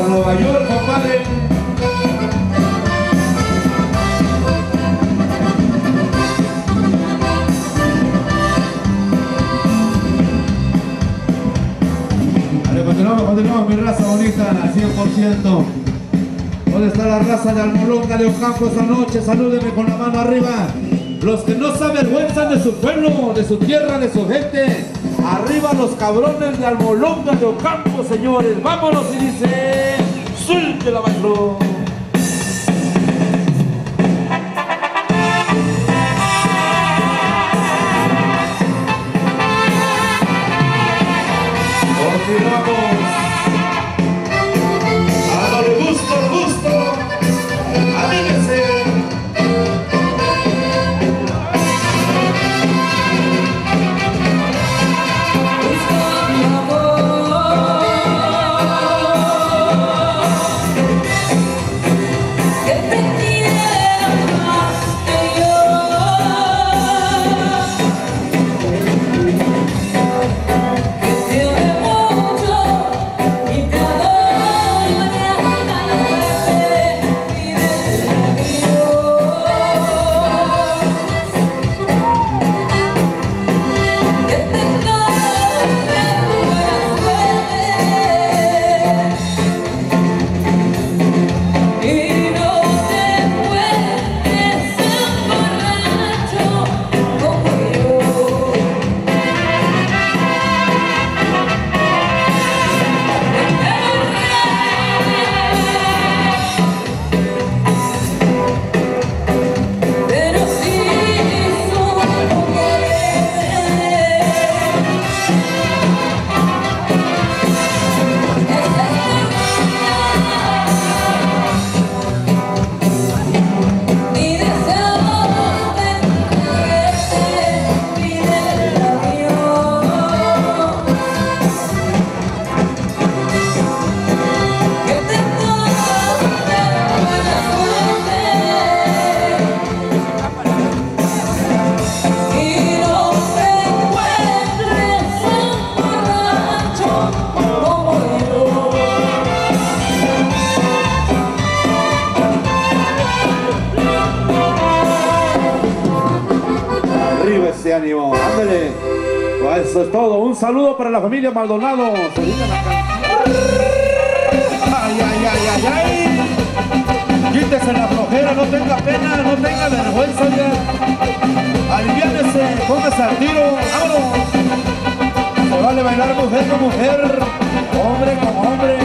Speaker 1: Hasta Nueva York, compadre. Vale, continuamos, mi raza bonita, al 100%. ¿Dónde está la raza de Almolonga de Ocampo esta noche? Salúdenme con la mano arriba. Los que no se avergüenzan de su pueblo, de su tierra, de su gente. Arriba los cabrones de Almolonga de Ocampo, señores. Vámonos, y dice... ¡Suelte la maestro! Continuamos. A lo gusto, aníguese. Ánimo, ándale. Pues eso es todo. Un saludo para la familia Maldonado. Se dedica la canción. Ay, ay, ay, ay, ay. Quítese la flojera, no tenga pena, no tenga vergüenza ya. Aliviánese, póngase al tiro. Vámonos. Se vale bailar mujer con mujer, hombre con hombre,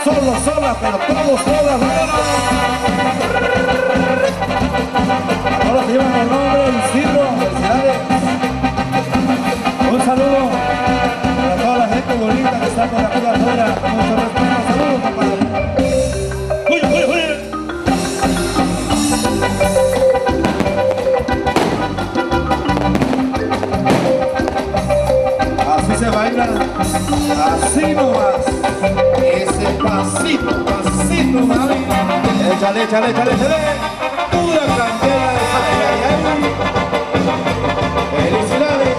Speaker 1: solo, sola, pero todos, todas. Vámonos. Ahora se llevan el nombre Isidro. Felicidades. Un saludo para toda la gente bonita que está por aquí afuera. Con mucho respeto. Saludos, compadre. ¡Uy, uy, uy! Así se baila. Así nomás. Ese pasito, pasito, mami. Échale, échale, échale, échale. Pura candela de ay, ay, ay. ¡Felicidades!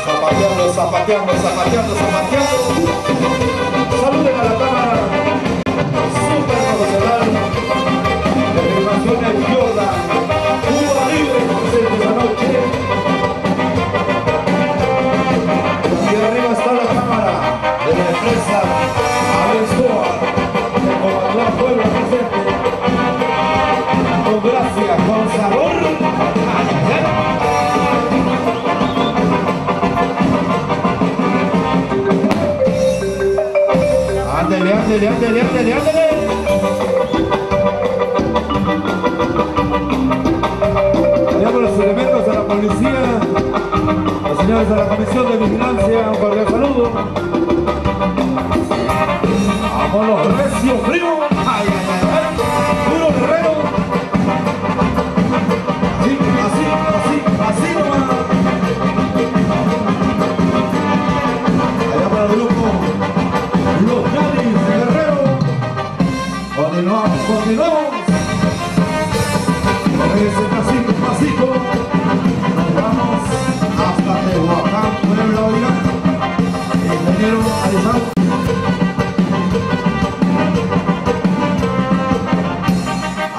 Speaker 1: Zapateando, zapateando, zapateando, zapateando. Saluden a la cámara. Súper profesional. De filmaciones Jordan. Cuba libre, como esta noche. Y arriba está la cámara de la empresa Abençoa, de Comandante Pueblo presente, con gracia, con sabor. Ándele, ándele, ándele, ándele, ándele. Tenemos los elementos de la policía. Los señores de la Comisión de Vigilancia, un cordial saludo. Vamos los recios primos. Ay, ay, ay, ay. Puro guerrero. Así, así, así, así nomás. Allá para el grupo Los Yanis de Guerrero. Continuamos, continuamos. pasito, pasito. Nos vamos hasta Tehuacán, Puebla, oigan. Ingeniero Alejandro.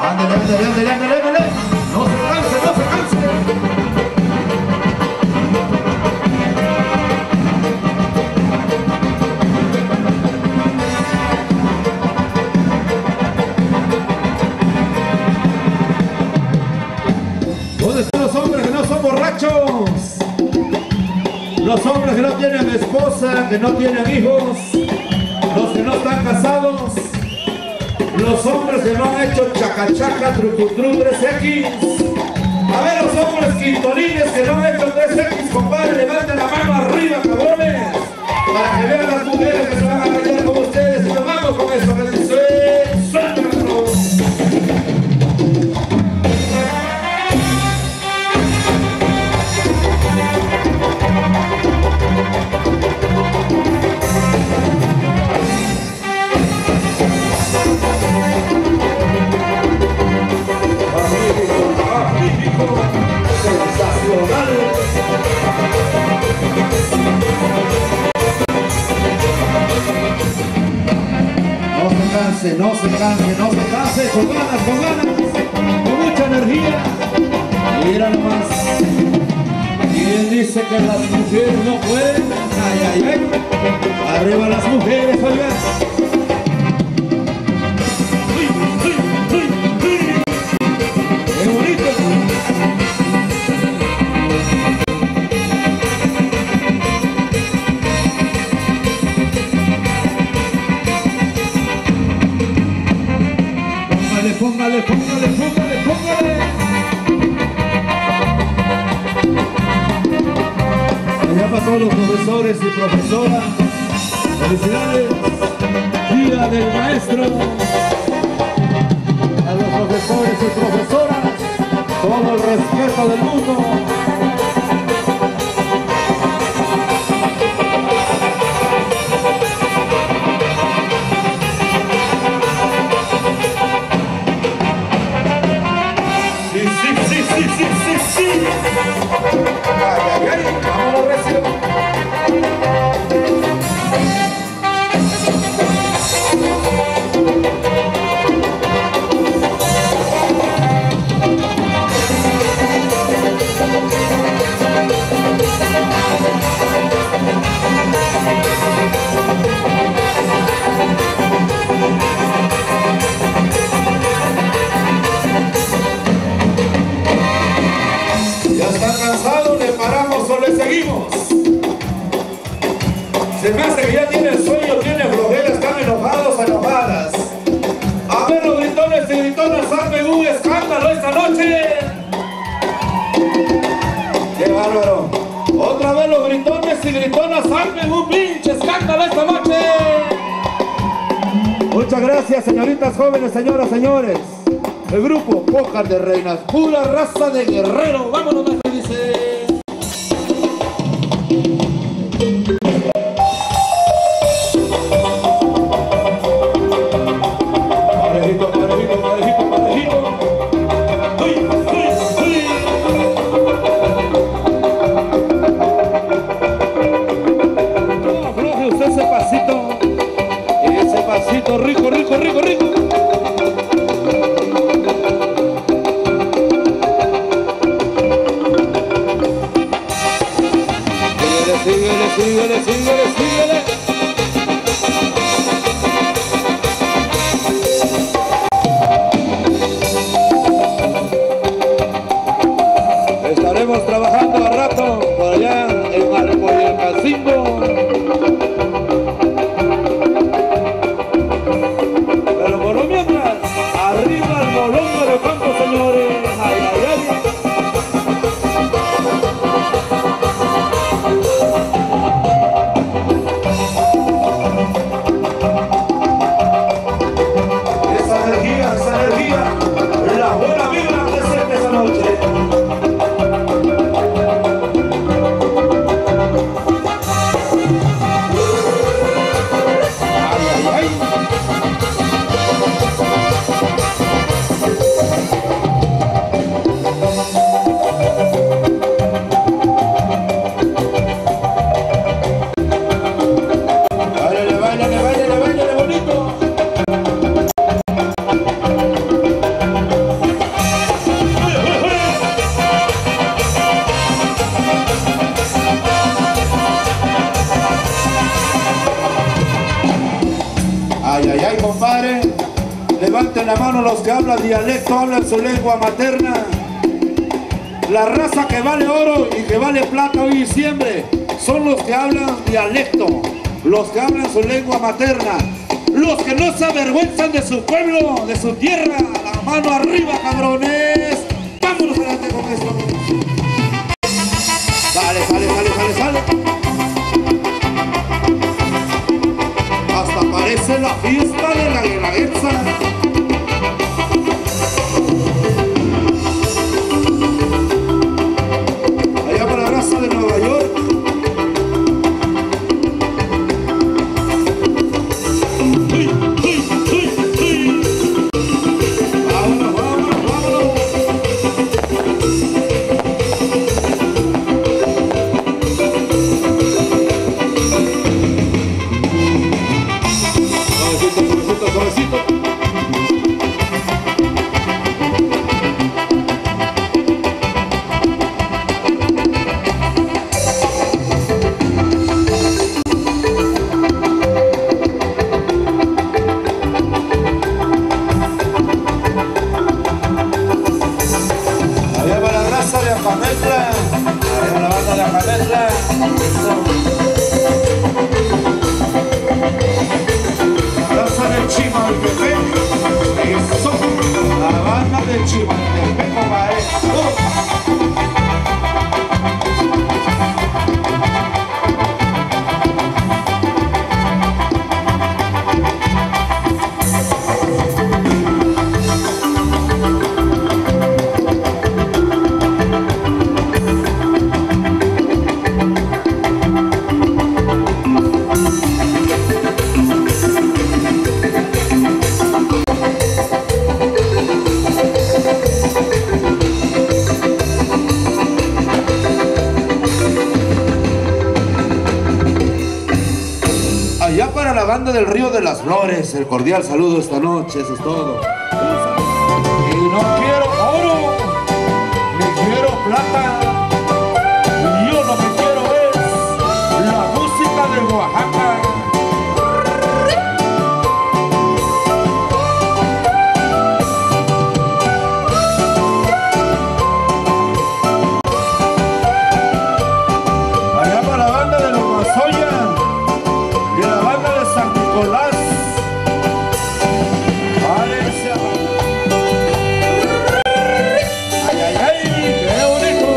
Speaker 1: Ándale. No se canse. ¿Dónde están los hombres que no son borrachos? Los hombres que no tienen esposa, que no tienen hijos, los que no están casados, los hombres que no han hecho chacachaca, trucutru, 3X. A ver, los hombres quintolines que no han hecho 3X, compadre, levanten la mano arriba, cabrones, para que vean las mujeres que se van a rayar como ustedes. Y nos vamos con eso, que dice, suéltalo. Sensacional. No se canse, con ganas, con mucha energía. Mira nomás. ¿Quién dice que las mujeres no pueden? Ay. Arriba las mujeres, oigan. ¡Qué bonito! Póngale. Allá para todos los profesores y profesoras. Felicidades. Día del Maestro. A los profesores y profesoras, todo el respeto del mundo. Sí. Ay, vámonos recio. Se me hace que ya tienen sueño, tienen flojera, están enojados, enojadas. A ver, los gritones y gritonas, armen un escándalo esta noche. ¡Qué bárbaro! Otra vez los gritones y gritonas, armen un pinche escándalo esta noche. Muchas gracias, señoritas jóvenes, señoras, señores. El grupo Pócar de Reinas, pura raza de guerrero. Vámonos, me dice. Ese pasito rico. Síguele. Estaremos trabajando a rato por allá en Arcoyacacimbo. Pero por lo mientras, arriba el Molonga de Ocampo, señores. Ay. Levanten la mano los que hablan dialecto, hablan su lengua materna. La raza que vale oro y que vale plata hoy y siempre son los que hablan dialecto, los que hablan su lengua materna, los que no se avergüenzan de su pueblo, de su tierra. La mano arriba, cabrones. Vámonos adelante con esto. Sale, sale, sale, sale, sale. Hasta parece la fiesta de la Guelaguetza. Allá para la raza de Nueva York. Del Río de las Flores, el cordial saludo esta noche, eso es todo. Y no quiero oro, ni quiero plata, yo lo que quiero es la música de Oaxaca. Allá para la banda de los Mazoya y la banda de San Nicolás. Ay, ay, ay, qué bonito.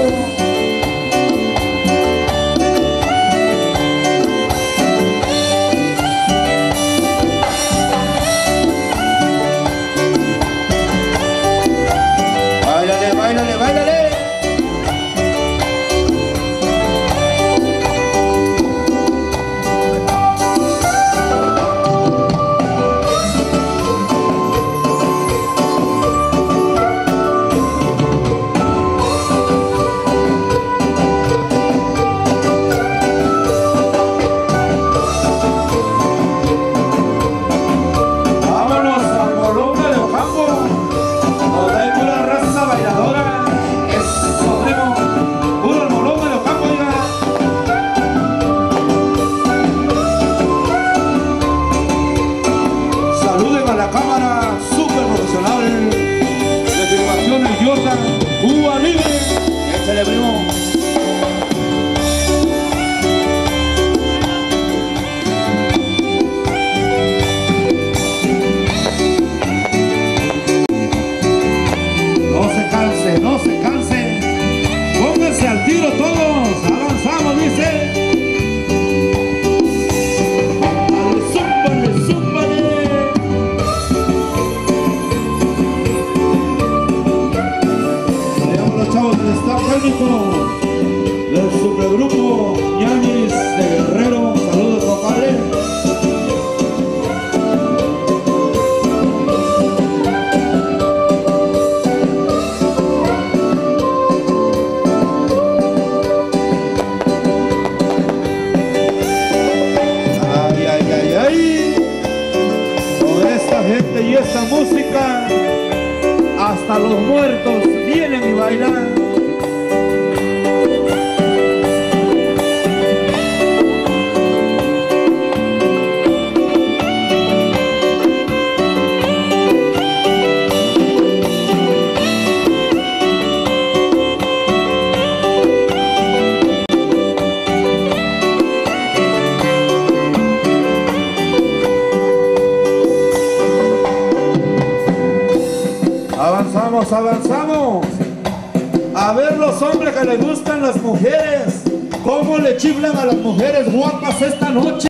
Speaker 1: Báilale, báilale, báilale. Cuba libre, que celebremos. No se canse, no se canse. Pónganse al tiro todos, avanzamos, dice. Zúmbale, zúmbale. Chavos del staff técnico del supergrupo Ñañez de Guerrero, saludos compadre. Ay, ay, ay, ay, con esta gente y esta música hasta los muertos vienen y bailan.
Speaker 2: avanzamos, avanzamos. A ver los hombres que les gustan las mujeres, cómo le chiflan a las mujeres guapas esta noche.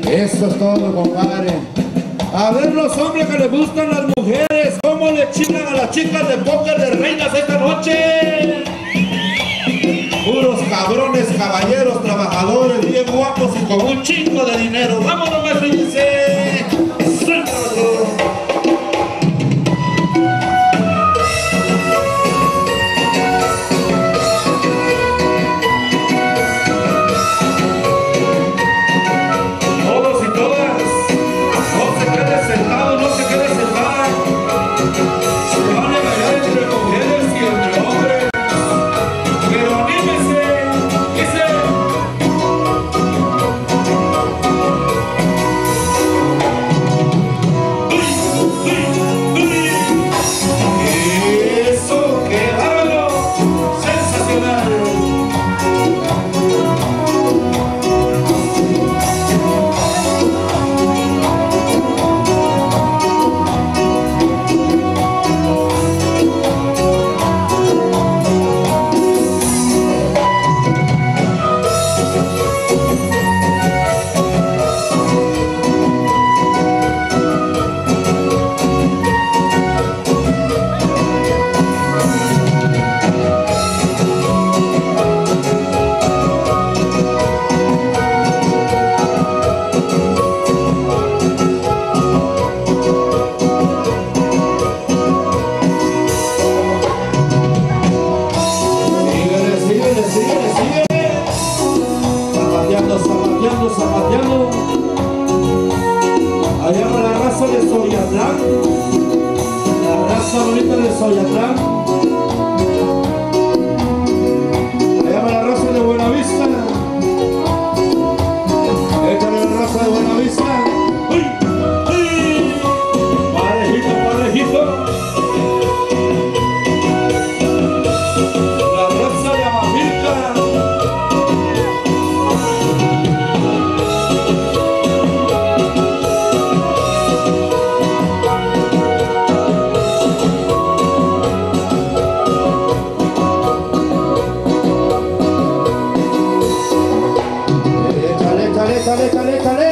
Speaker 2: Eso es todo, compadre. A ver los hombres que les gustan las mujeres, cómo le chiflan a las chicas de póker de reinas esta noche. Puros cabrones, caballeros, trabajadores, bien guapos y con un chingo de dinero. ¡Vámonos, maestro! Dice. ¡Suéltalo! Zapateando. Allá va la raza de Soyatlán, la raza bonita de Soyatlán. Allá va la raza de Buenavista. Échale la raza de Buenavista. ¡Uy! ¡Uy! Parejito, parejito. La raza de Amamilca. Échale.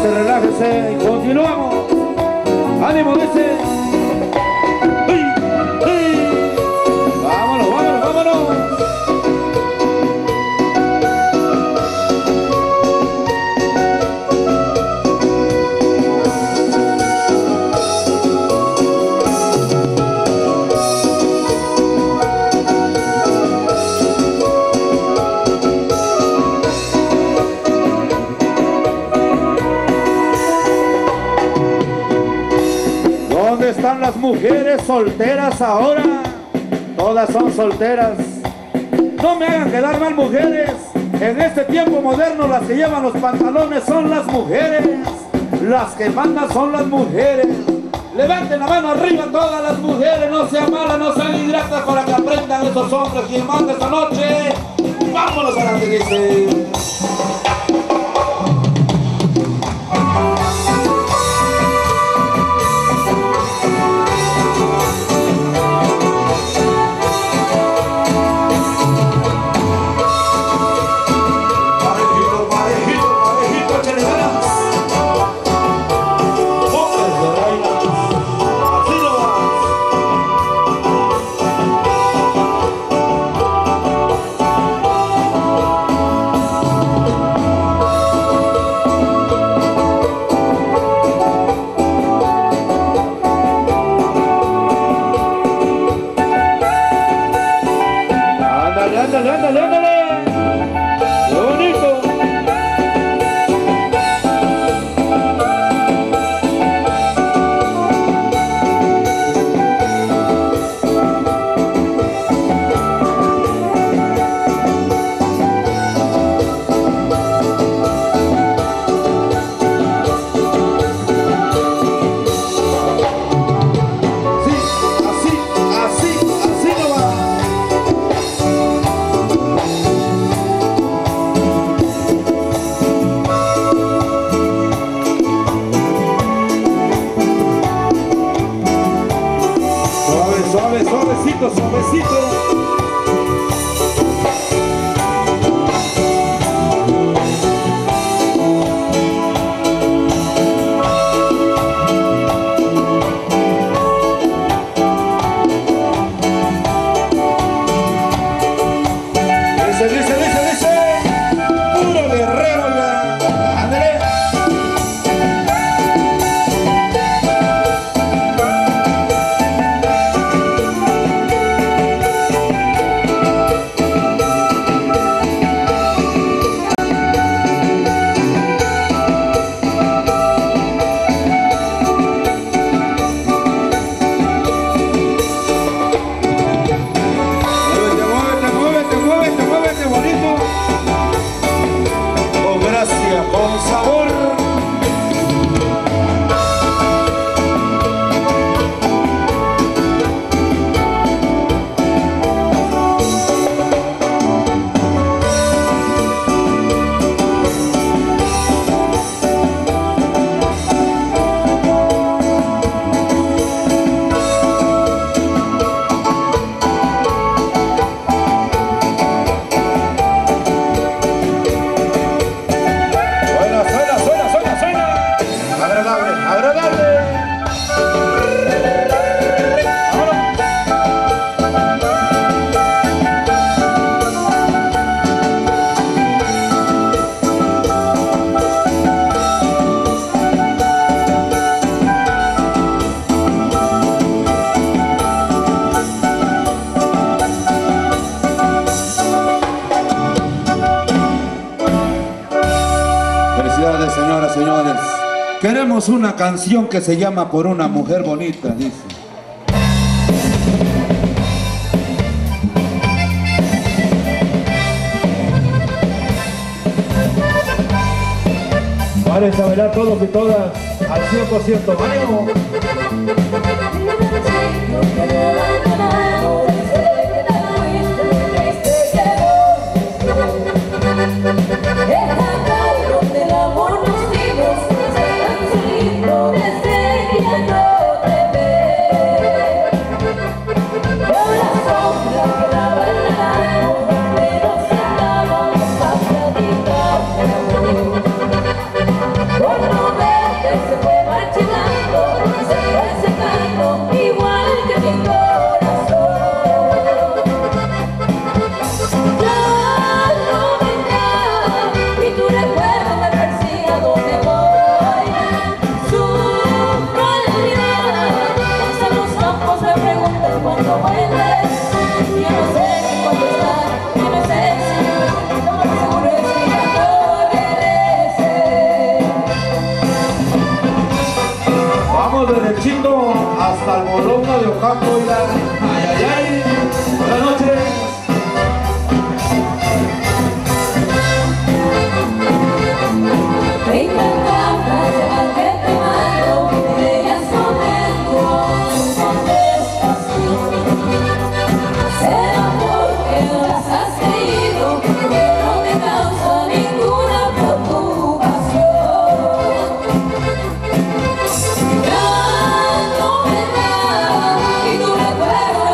Speaker 2: Relájese y continuamos. ¡Ánimo, dice! ¡Uy! ¡Uy! ¡Vámonos! ¿Dónde están las mujeres solteras ahora? Todas son solteras. No me hagan quedar mal, mujeres. En este tiempo moderno las que llevan los pantalones son las mujeres. Las que mandan son las mujeres. Levanten la mano arriba todas las mujeres. No sean malas, no sean ingratas, para que aprendan esos hombres quien manda esta noche. Vámonos adelante, dice. Suave, suavecito, suavecito.
Speaker 1: Señoras, señores, queremos una canción que se llama Por una mujer bonita, dice.
Speaker 2: Vamos a bailar todos y todas al 100%. ¡Ánimo!
Speaker 1: Derechito hasta el Molonga de Ocampo y la... ¡Ay, ay, ay! Buenas noches.
Speaker 5: Y tu recuerdo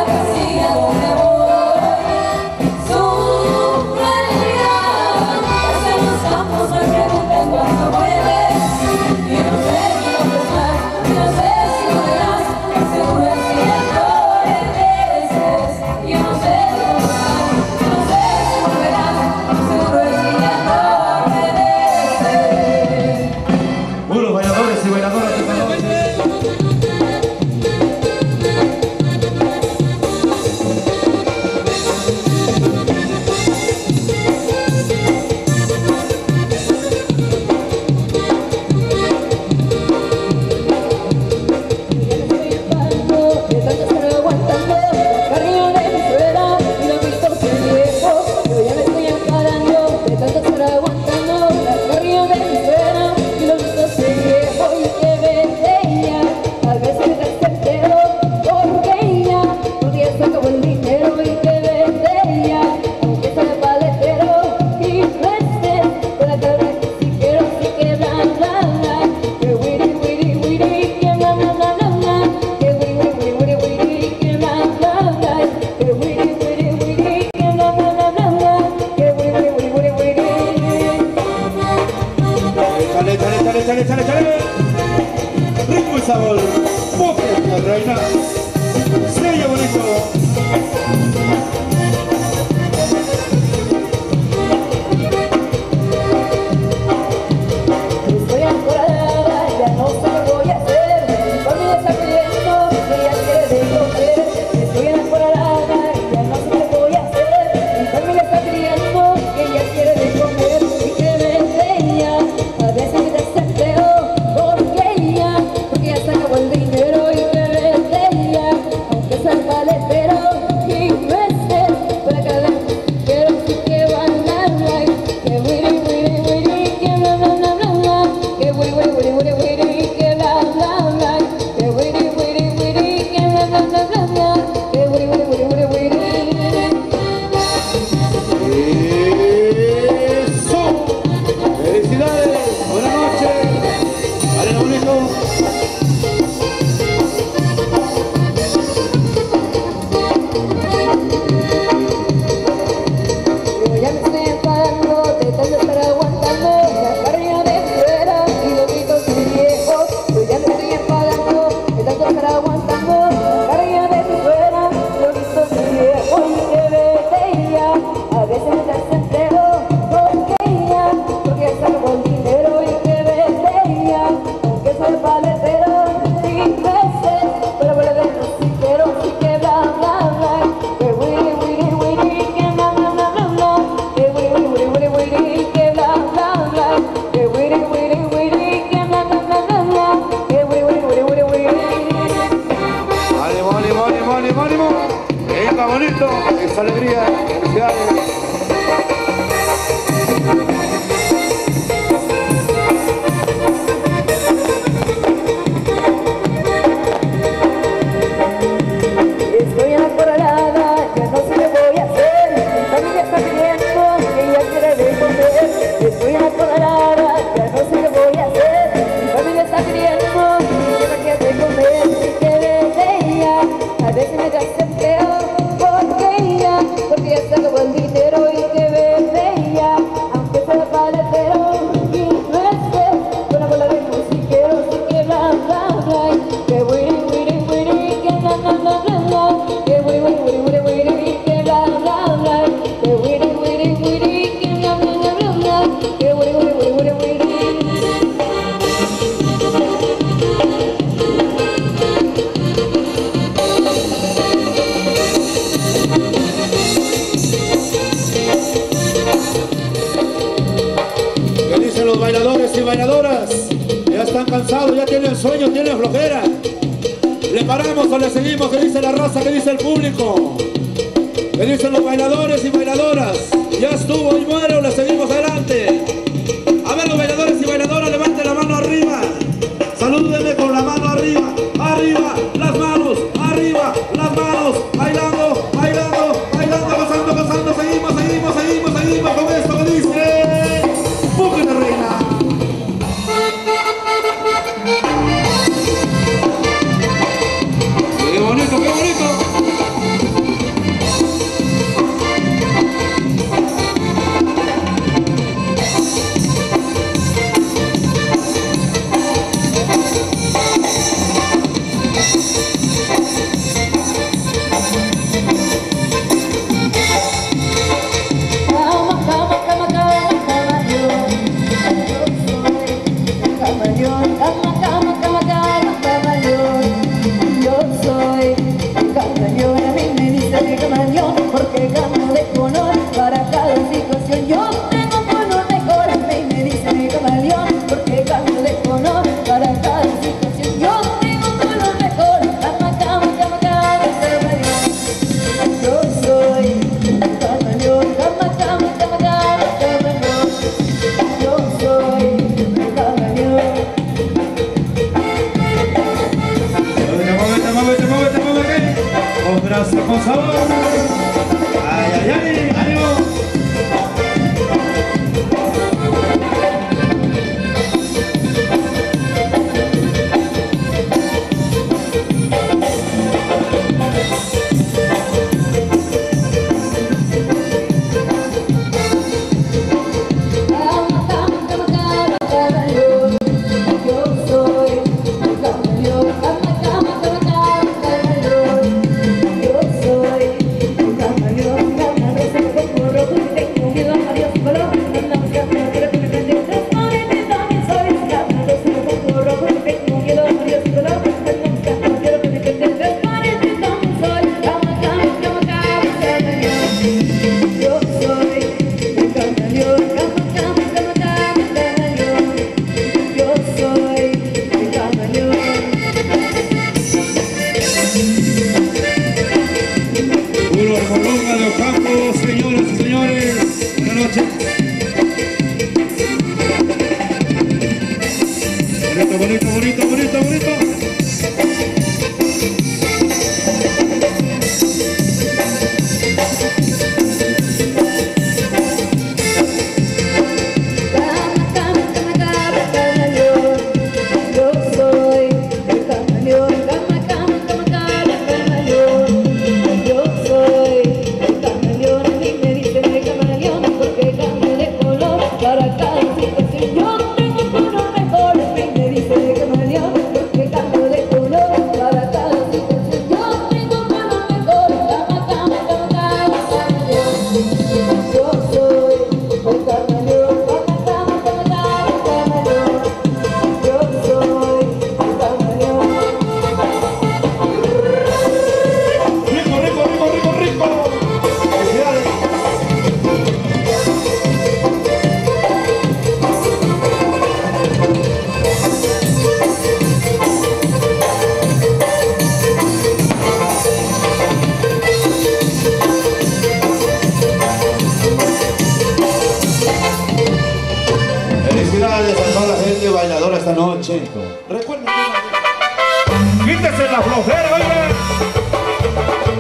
Speaker 1: ánimo, ánimo. Venga, bonito. Esa alegría. Felicidades.
Speaker 5: Estoy enamorada, ya no sé qué voy a hacer. Mi familia está pidiendo que ella quiere de comer. Estoy enamorada, ya no sé qué voy a hacer. Mi familia está pidiendo que ella quiere de comer. Y que de ella, a veces me da empleo porque ya se acabó el dinero. Y que de ella, aunque sea paletero y no esté con la bola de musiquero, sí que bla bla bla. Que wiri wiri wiri, que la la la la la. Que wiri wiri wiri wiri, que la la la. Que wiri wiri wiri, que la la la la. Que wiri wiri wiri wiri.
Speaker 1: ¿Qué dicen los bailadores y bailadoras? Ya están cansados, ya tienen sueño, tienen flojera. ¿Le paramos o le seguimos? ¿Qué dice la raza? ¿Qué dice el público? ¿Qué dicen los bailadores y bailadoras? ¿Ya estuvo y muere o le seguimos adelante? A ver, los bailadores y bailadoras, levanten la mano arriba. Salúdenme con la mano arriba. Arriba, las manos, arriba, las manos. Bailando, bailando, bailando, gozando, gozando. Seguimos, seguimos, seguimos, seguimos con esto que dice Búsqueda Reina. ¡Qué bonito, qué bonito!
Speaker 5: Porque gano de color para cada situación. Yo tengo un color mejor, a mí me dice mi camaleón. Porque gano de color para cada situación. Yo tengo un color mejor, cama, cama, cama, cama, camaleón. Yo soy camaleón, cama, cama, cama, cama, camaleón. Yo soy camaleón.
Speaker 1: Muévete, muévete, muévete, muévete. Con brazo, con sabor. Ay, ay, ay, ánimo. Bonito, bonito, bonito, bonito.
Speaker 5: Yo soy el camaleón, a mí me dicen el camaleón porque camaleón.
Speaker 1: ranchito. Recuerden que quítese la flojera, oiga.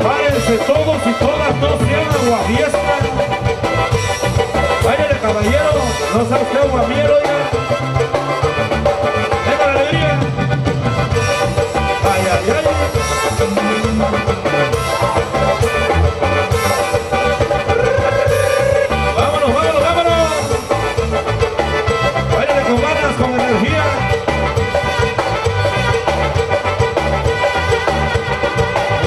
Speaker 1: Párense todos y todas, no sean aguafiestas. Váyale, caballero, no sea usted aguamiero, oiga. Venga la alegría. Ay, ay, ay. Vámonos, vámonos, vámonos. Váyale con ganas, con energía.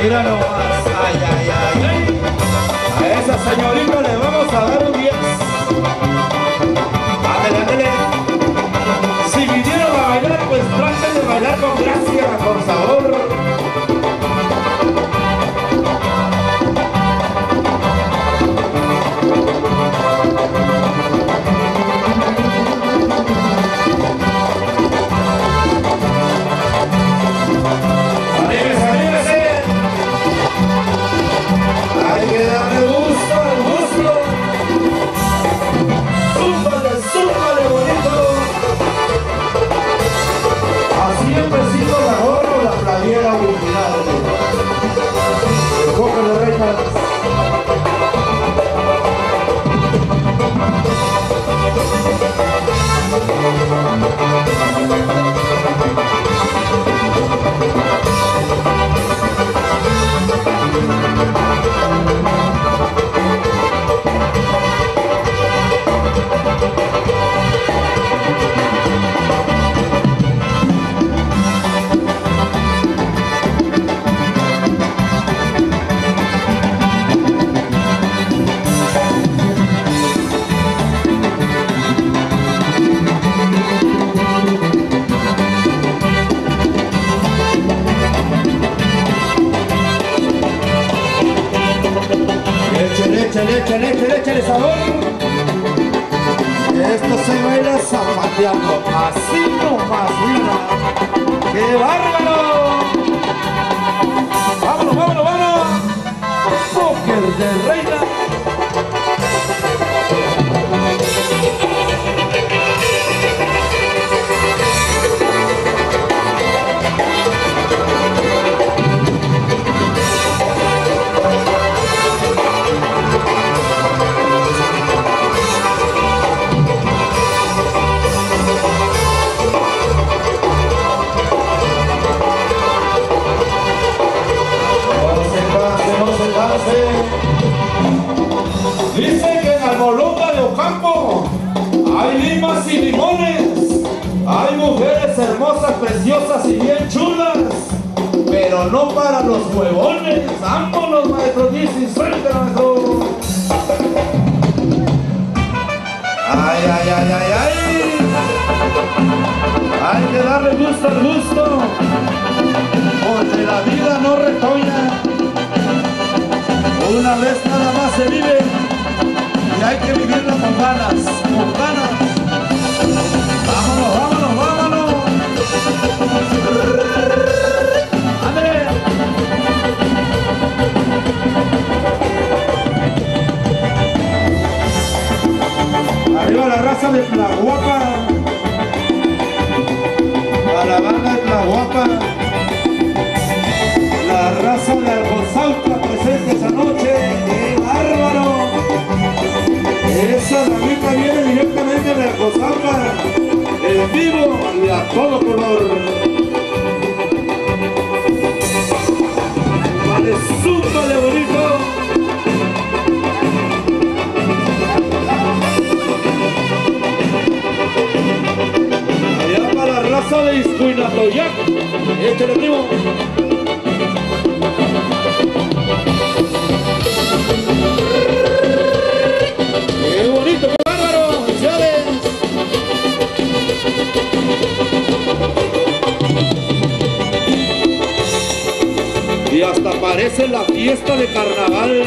Speaker 1: Mira nomás, ay, ay, ay, ay. A esa señorita le vamos a dar un 10. Ándele, ándele. Si vinieron a bailar, pues traten de bailar con gracia, con sabor. ¡Anímese, anímese! Hay que darle gusto al gusto. Súbale, súbale bonito. Así empecito la gorra o la playera original. Cógele, reinas. Échale sabor. Esto se baila zapateando, así nomás, mira. ¡Qué bárbaro! ¡Vámonos, vámonos, vámonos! ¡Póker de reina! Dice que en Almolonga de Ocampo hay limas y limones, hay mujeres hermosas, preciosas y bien chulas, pero no para los huevones. ¡Vámonos, maestro! Dice, suéltelo, maestro. ¡Ay, ay, ay, ay, ay! Hay que darle gusto al gusto, porque la vida no retoña. Una vez nada más se vive y hay que vivirla con ganas, con ganas. Vámonos, vámonos, vámonos. ¡Ándale! Arriba la raza de Tlahuapa, a la banda de Tlahuapa, la raza de Algozauca presente esa noche. ¡Qué bárbaro! Esa damita viene directamente de Algozauca, en vivo y a todo color. Vale, súbale bonito. Allá para la raza de Iscuinatoyac. Échale, primo. ¡Qué bonito, qué bárbaro! ¡Felicidades! Y hasta parece la fiesta de carnaval.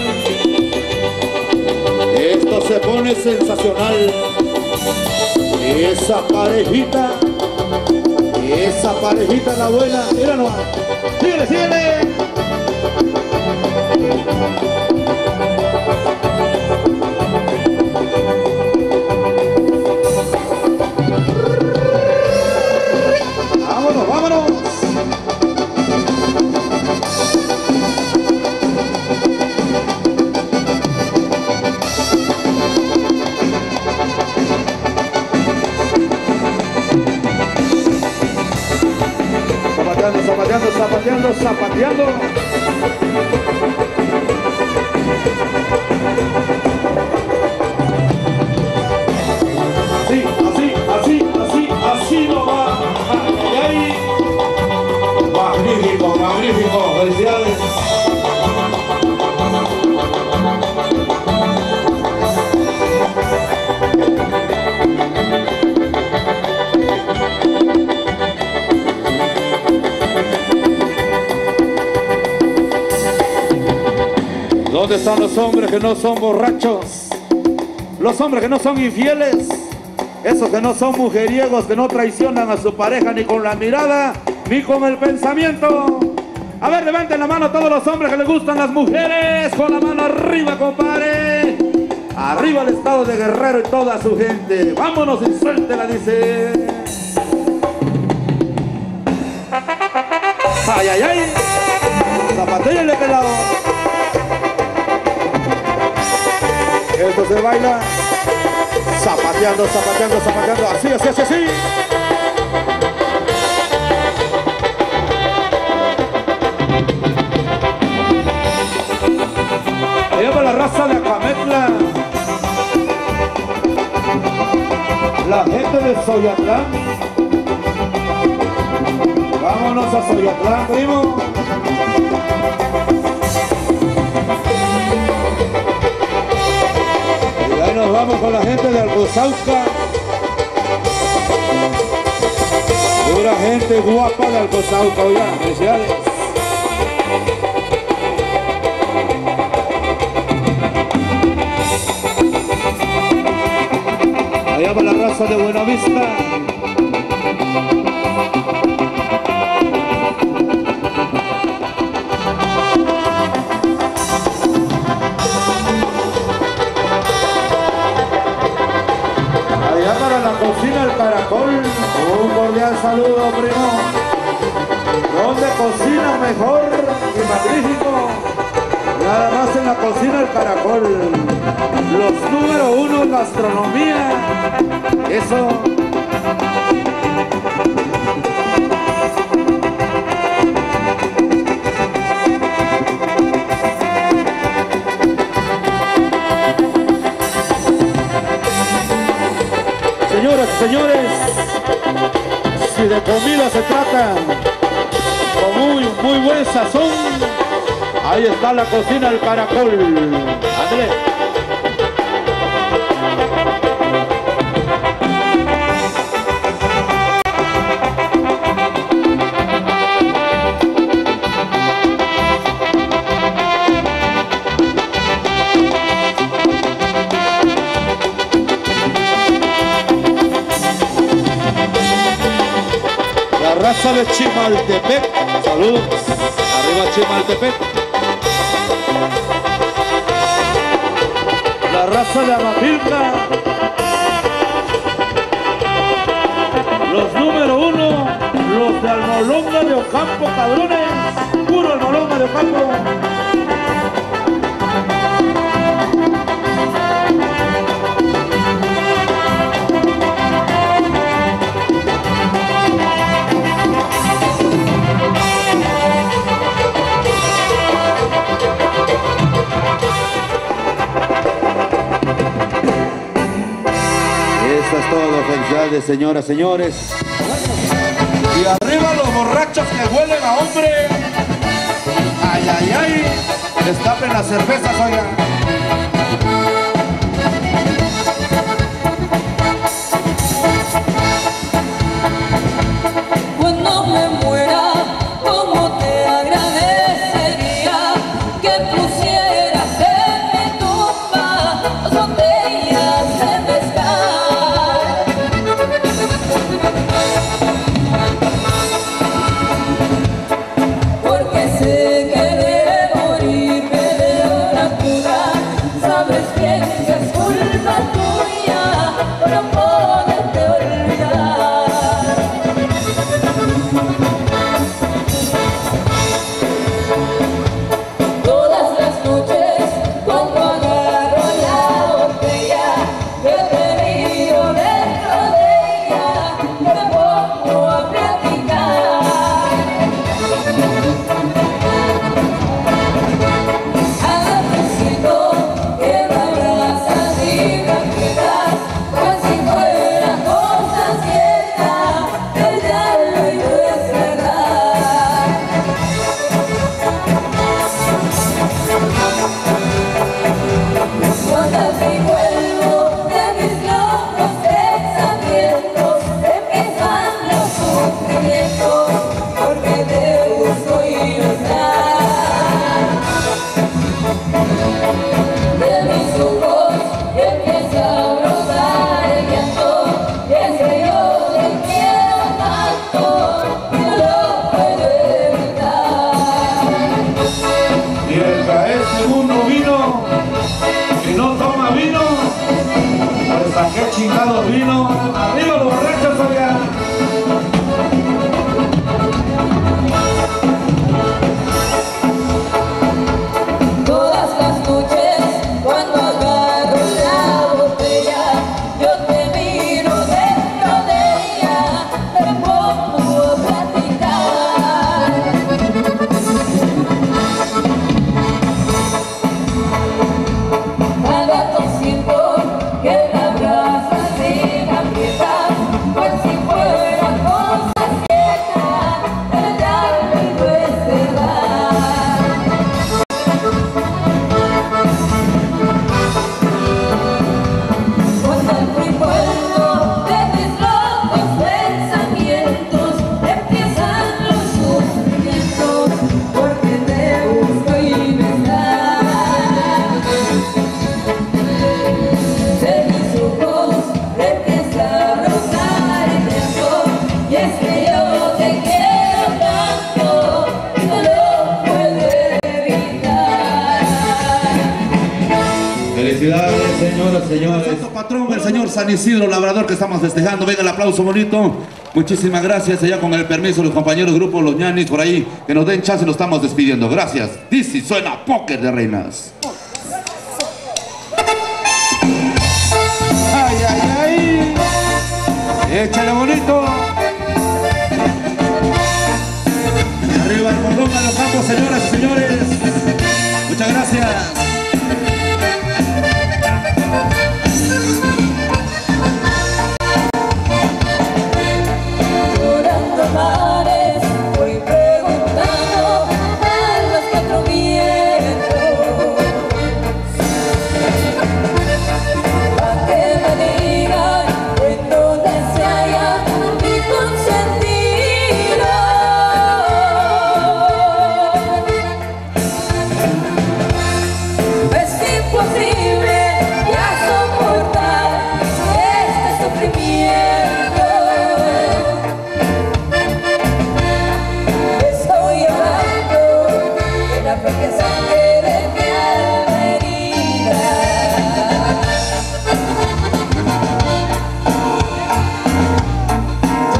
Speaker 1: Esto se pone sensacional. Esa parejita la buena. Mira nomás. ¡Síguele, síguele!
Speaker 2: zapateando. Así no va. Y ahí. Magnífico, magnífico. Felicidades. ¿Dónde están los hombres que no son borrachos? Los hombres que no son infieles. Esos que no son mujeriegos, que no traicionan a su pareja ni con la mirada, ni con el pensamiento. A ver, levanten la mano a todos los hombres que les gustan las mujeres. Con la mano arriba, compadre. Arriba el estado de Guerrero y toda su gente. Vámonos y suéltela, dice. Ay, ay, ay. Zapatéale, pelado. Esto se baila. Zapateando, zapateando, zapateando. Así, así, así, así. Allá va la raza de Acametla. La gente de Soyatlán. Vámonos a Soyatlán, primo. Y ahí nos vamos con la gente de Alcozauca. Pura gente guapa de Alcozauca, oiga, felicidades. Allá va la raza de Buenavista. Allá para la cocina El Caracol. Un cordial saludo, primo. ¿Dónde cocinan mejor y magnífico? Nada más en la cocina El Caracol. Los número 1 en gastronomía. Eso. Señoras y señores, si de comida se trata, con muy buen sazón, ahí está la cocina El Caracol. Andrés. La raza de Chimaltepec, saludos, arriba Chimaltepec. La raza de Amapilca, los número 1, los de Almolonga de Ocampo, cabrones, puro Almolonga de Ocampo. Eso es todo, felicidades, señoras, señores. Y arriba los borrachos que huelen a hombre. Ay, ay, ay. Destapen las cervezas, oigan.
Speaker 5: Cuando me muera, cómo te agradecería que pusieras en mi tumba dos botellas de mezcal. Porque sé que de morirme de una cura, sabes que
Speaker 1: hincados vino. Arriba los borrachos, oigan.
Speaker 5: Todas las noches cuando agarro la botella, yo te miro dentro de ella, me pongo a platicar. Al rato siento que la brasa se me aprieta, pues si fuera cosa cierta, el diablo no es verdad. Cuando el recuerdo de mis locos pensamientos empiezan los sufrimientos, porque te busco y me estás. De mis ojos empieza a rozar el tiempo, y es que yo te quiero tanto, no lo puedo evitar.
Speaker 1: Felicidades, señoras, señores. Santo patrón, el señor San Isidro Labrador, que estamos festejando. Venga el aplauso bonito. Muchísimas gracias. Allá con el permiso de los compañeros del grupo Los Ñanis, por ahí, que nos den chance, nos estamos despidiendo. Gracias. Dice, suena Póker de Reinas. Ay, ay, ay. Échale bonito. Arriba el Molonga de Ocampo, señoras y señores. Muchas gracias.
Speaker 5: Llorando mares, voy preguntando a los cuatro vientos, para que me digan en dónde se halla mi consentido. Es imposible ya soportar este sufrimiento. Estoy hablando de la propia sangre de mi alma herida.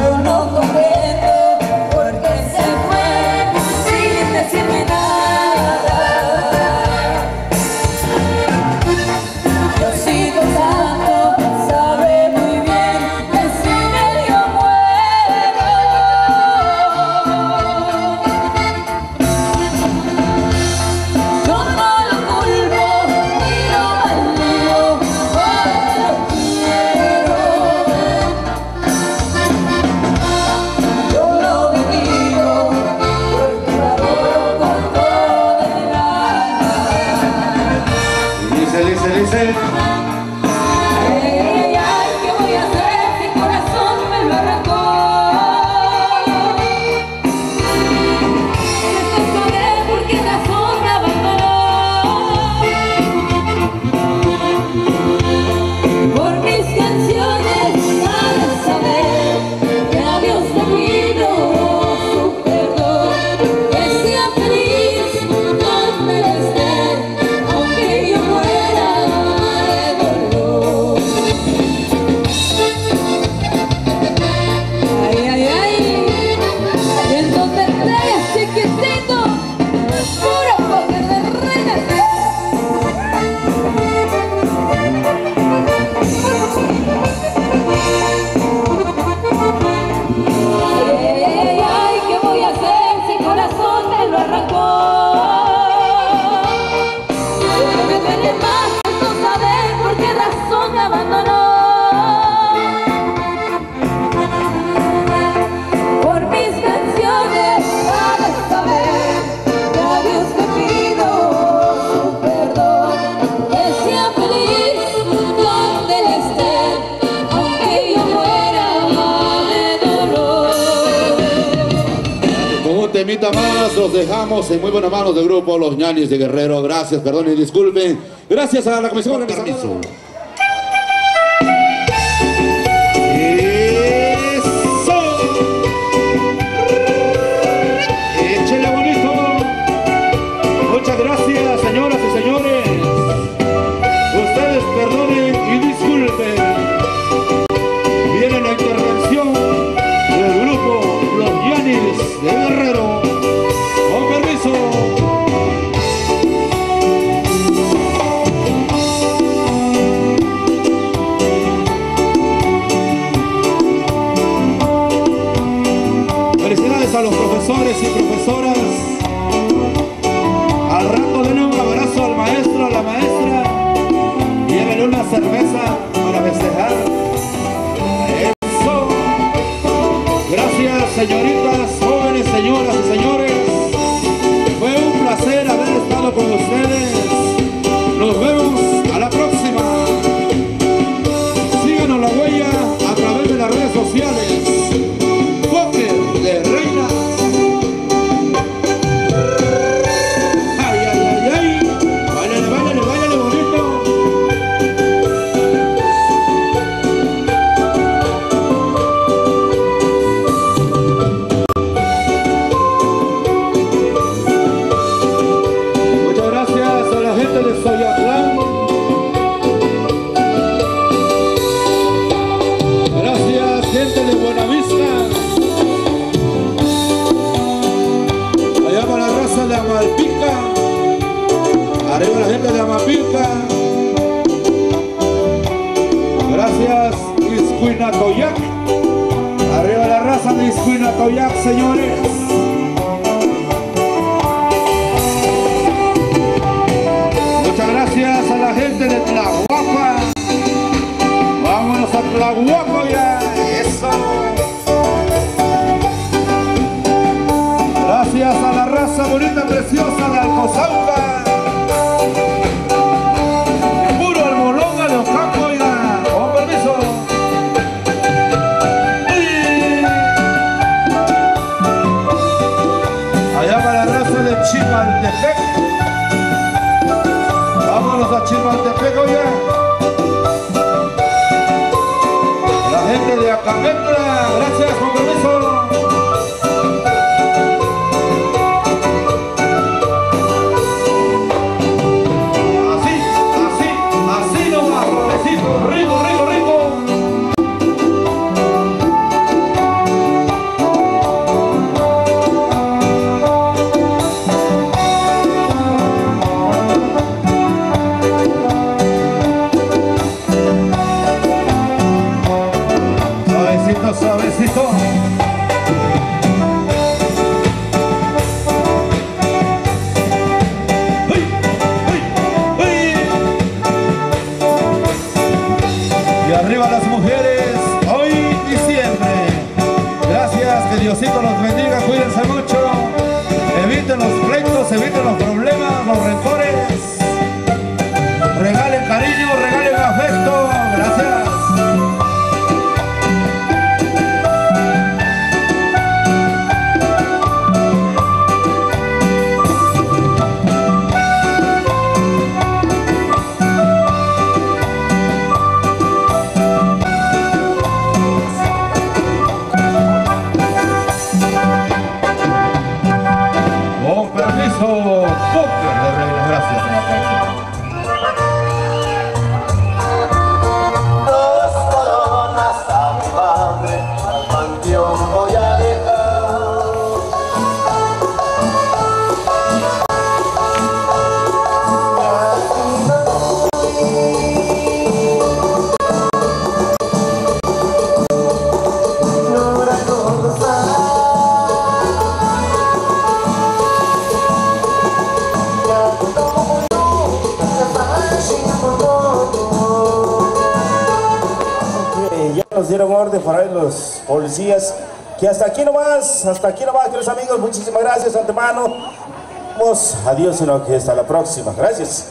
Speaker 5: Yo no comprendo por qué se fue sin decirme nada. Yo sigo santo, sabe muy bien que sin él yo muero. Yo no lo culpo ni lo maldigo, porque lo quiero. Yo lo bendigo porque lo adoro con toda mi alma.
Speaker 1: Dice.
Speaker 5: Ay, ¿qué voy a hacer? Mi corazón me lo arrancó. Necesito saber por qué razón me abandonó. Por mis canciones para saber que a Dios le pido su perdón, que sea feliz donde esté, aunque yo muera de dolor. Ay, ay, ay, y en donde estés, chiquitito, puro póker de reinas. Ay, ay, ay, ¿qué voy a hacer si el corazón me lo arrancó? Lo que me duele más es no saber por qué razón me abandonó. Por mis canciones para saber que a Dios le pido su perdón, que sea feliz donde él esté, aunque yo muera de dolor.
Speaker 1: Con un temita más los dejamos en muy buenas manos del grupo Los Ñanis de Guerrero. Gracias, perdón y disculpen. Gracias a la comisión organizadora. Eso. Échele bonito. Muchas gracias, señoras y señores. Ustedes perdonen y disculpen. Arriba la gente de Amapilca. Gracias, Iscuinatoyac. Arriba la raza de Iscuinatoyac, señores. Muchas gracias a la gente de Tlahuapa. Vámonos a Tlahuapa ya. Eso. Gracias a la raza bonita, preciosa de Alcozauca. Puro Almolonga de Ocampo, oiga. Con permiso. Allá para la raza de Chimaltepec. Vámonos a Chimaltepec, oiga. La gente de Acametla. Gracias, con permiso. Rico, rico, rico. Suavecito, suavecito. Arriba las mujeres, hoy y siempre. Gracias, que Diosito los bendiga, cuídense mucho. Eviten los pleitos, eviten los problemas, los rencores. Regalen cariño, regalen afecto. Gracias.
Speaker 3: Nos dieron orden por ahí los policías, que hasta aquí nomás, queridos amigos, muchísimas gracias de antemano. Adiós, sino que hasta la próxima. Gracias.